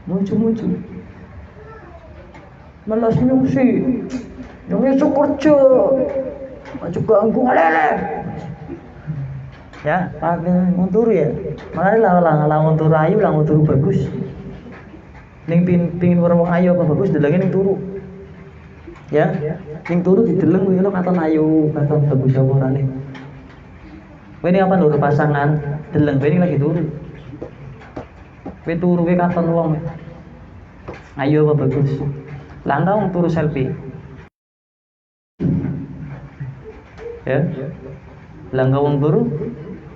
Muncul. Malas nyungsi. Yang esok kerja. Maju ganggu ngalele. Ya, pakai motor ya. Makanya lah motor ayu, lah motor bagus. Ning pingin wong ayu apa bagus delenge ning turu. Ya, ning turu dideleng kuwi lho katon ayu, katon bagus apa orane. Kowe ini apa lho pasangan deleng kowe lagi turu. Kowe turu kowe katon wong. Ayu apa bagus. Lah wong turu selfie. Ya. Langga wong turu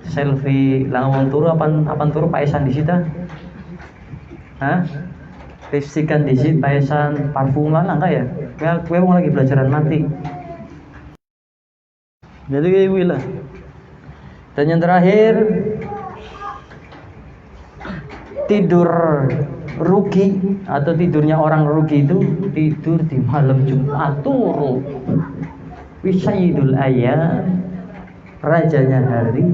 selfie, langga wong turu apan turu paesan di sita. Hah? Lipstikan di sita, paesan, parfuman langga ya. Kowe wong lagi belajaran mati. Jadi kayak gue lah. Dan yang terakhir tidur rugi atau tidurnya orang rugi itu tidur di malam Jumat turu. Wisaidul ayam, rajanya hari,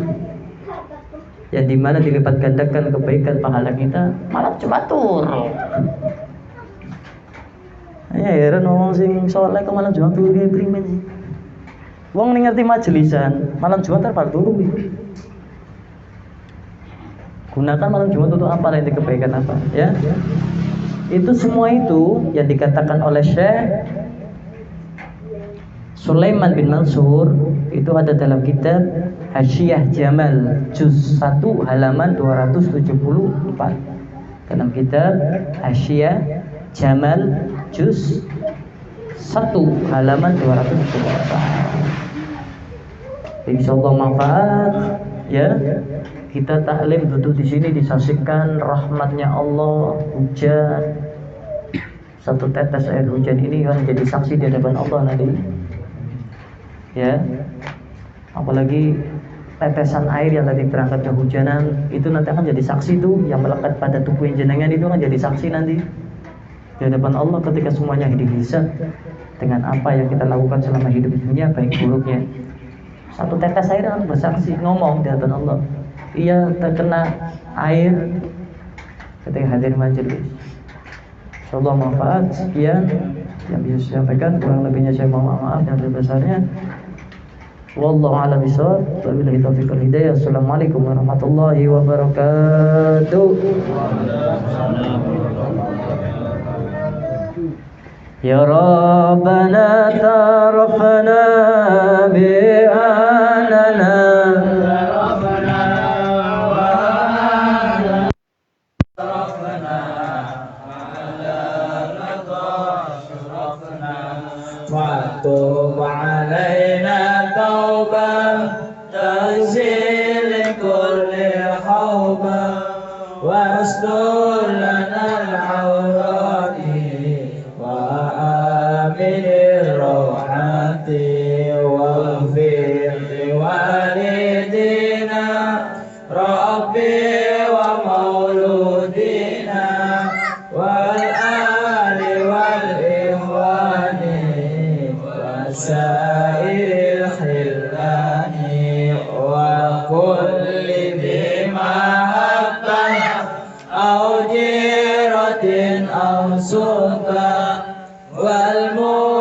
yang dimana dilipat gandakan kebaikan pahala kita malam Jumat turu. Ya heran wong sing saleh ke malam Jumat turu ki primen sih. Wong ning ngerti majelisan, malam Jumat terpal turu iki. Gunakan malam Jumat untuk apa? Nanti kebaikan apa? Ya. Itu semua itu yang dikatakan oleh Syekh Sulaiman bin Mansur itu ada dalam kitab Hasyiah Jamal juz 1 halaman 274. Dalam kitab Hasyiah Jamal juz 1 halaman 274. Insyaallah manfaat ya. Kita taklim duduk di sini disaksikan rahmatnya Allah, hujan. Satu tetes air hujan ini kan jadi saksi di hadapan Allah nanti. Ya. Apalagi tetesan air yang tadi berangkat kehujanan itu nanti akan jadi saksi tuh yang melekat pada tubuh jenengan itu akan jadi saksi nanti di hadapan Allah ketika semuanya dihisab dengan apa yang kita lakukan selama hidup di dunia baik buruknya. Satu tetes air akan bersaksi ngomong di hadapan Allah. Ia terkena air ketika hadir majelis. Insyaallah manfaat. Sekian yang bisa saya sampaikan, kurang lebihnya saya mohon maaf yang sebesarnya. Wallahu a'lam bishawab. Wabillahi taufiq wal hidayah. Assalamualaikum warahmatullahi wabarakatuh. Ya Rabbana tarafna bi'anana وتب علينا توبة تزيل كل حوبة واستر لنا العورات وآمن الروعات واغفر لوالدينا ربي ومولودينا والآل والإخوان وسائر الخلان وكل ذي محبة أو جيرة أو سلطة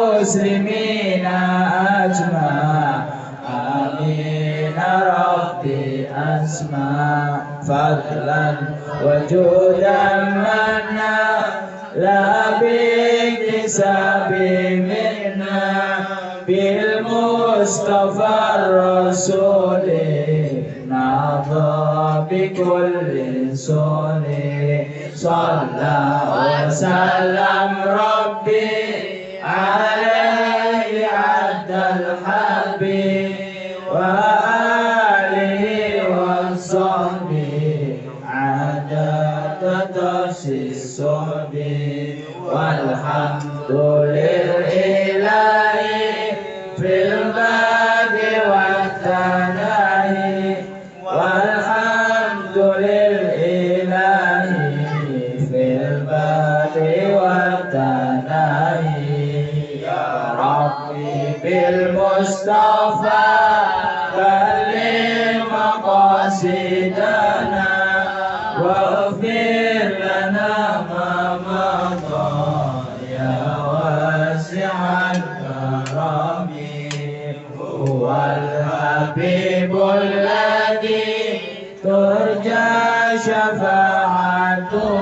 والمسلمين أجمع آمين ربي أسمع فضلا وجودا منا لا باكتساب منا بالمصطفى الرسول نهضى بكل سول صلى وسلم ربي عليه عد الحبيب وآله وصحبه عدد ترسي الصحب والحمد لله في الباب والثناء والحمد لله في الباب والثناء يا ربي بالمصطفى بلغ مقاصدنا واغفر لنا ما مضى يا واسع الكرم هو الحبيب الذي ترجى شفاعته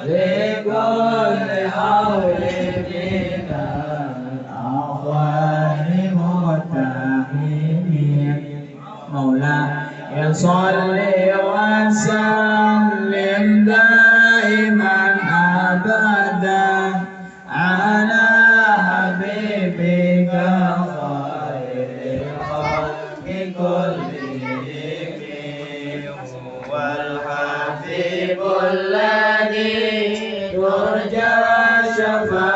لكل حول من الأخوان متحدين مولاي صل وسلم دائما أبدا على حبيبك خير الخلق كلهم هو الحبيب الذي ترجى شفاعته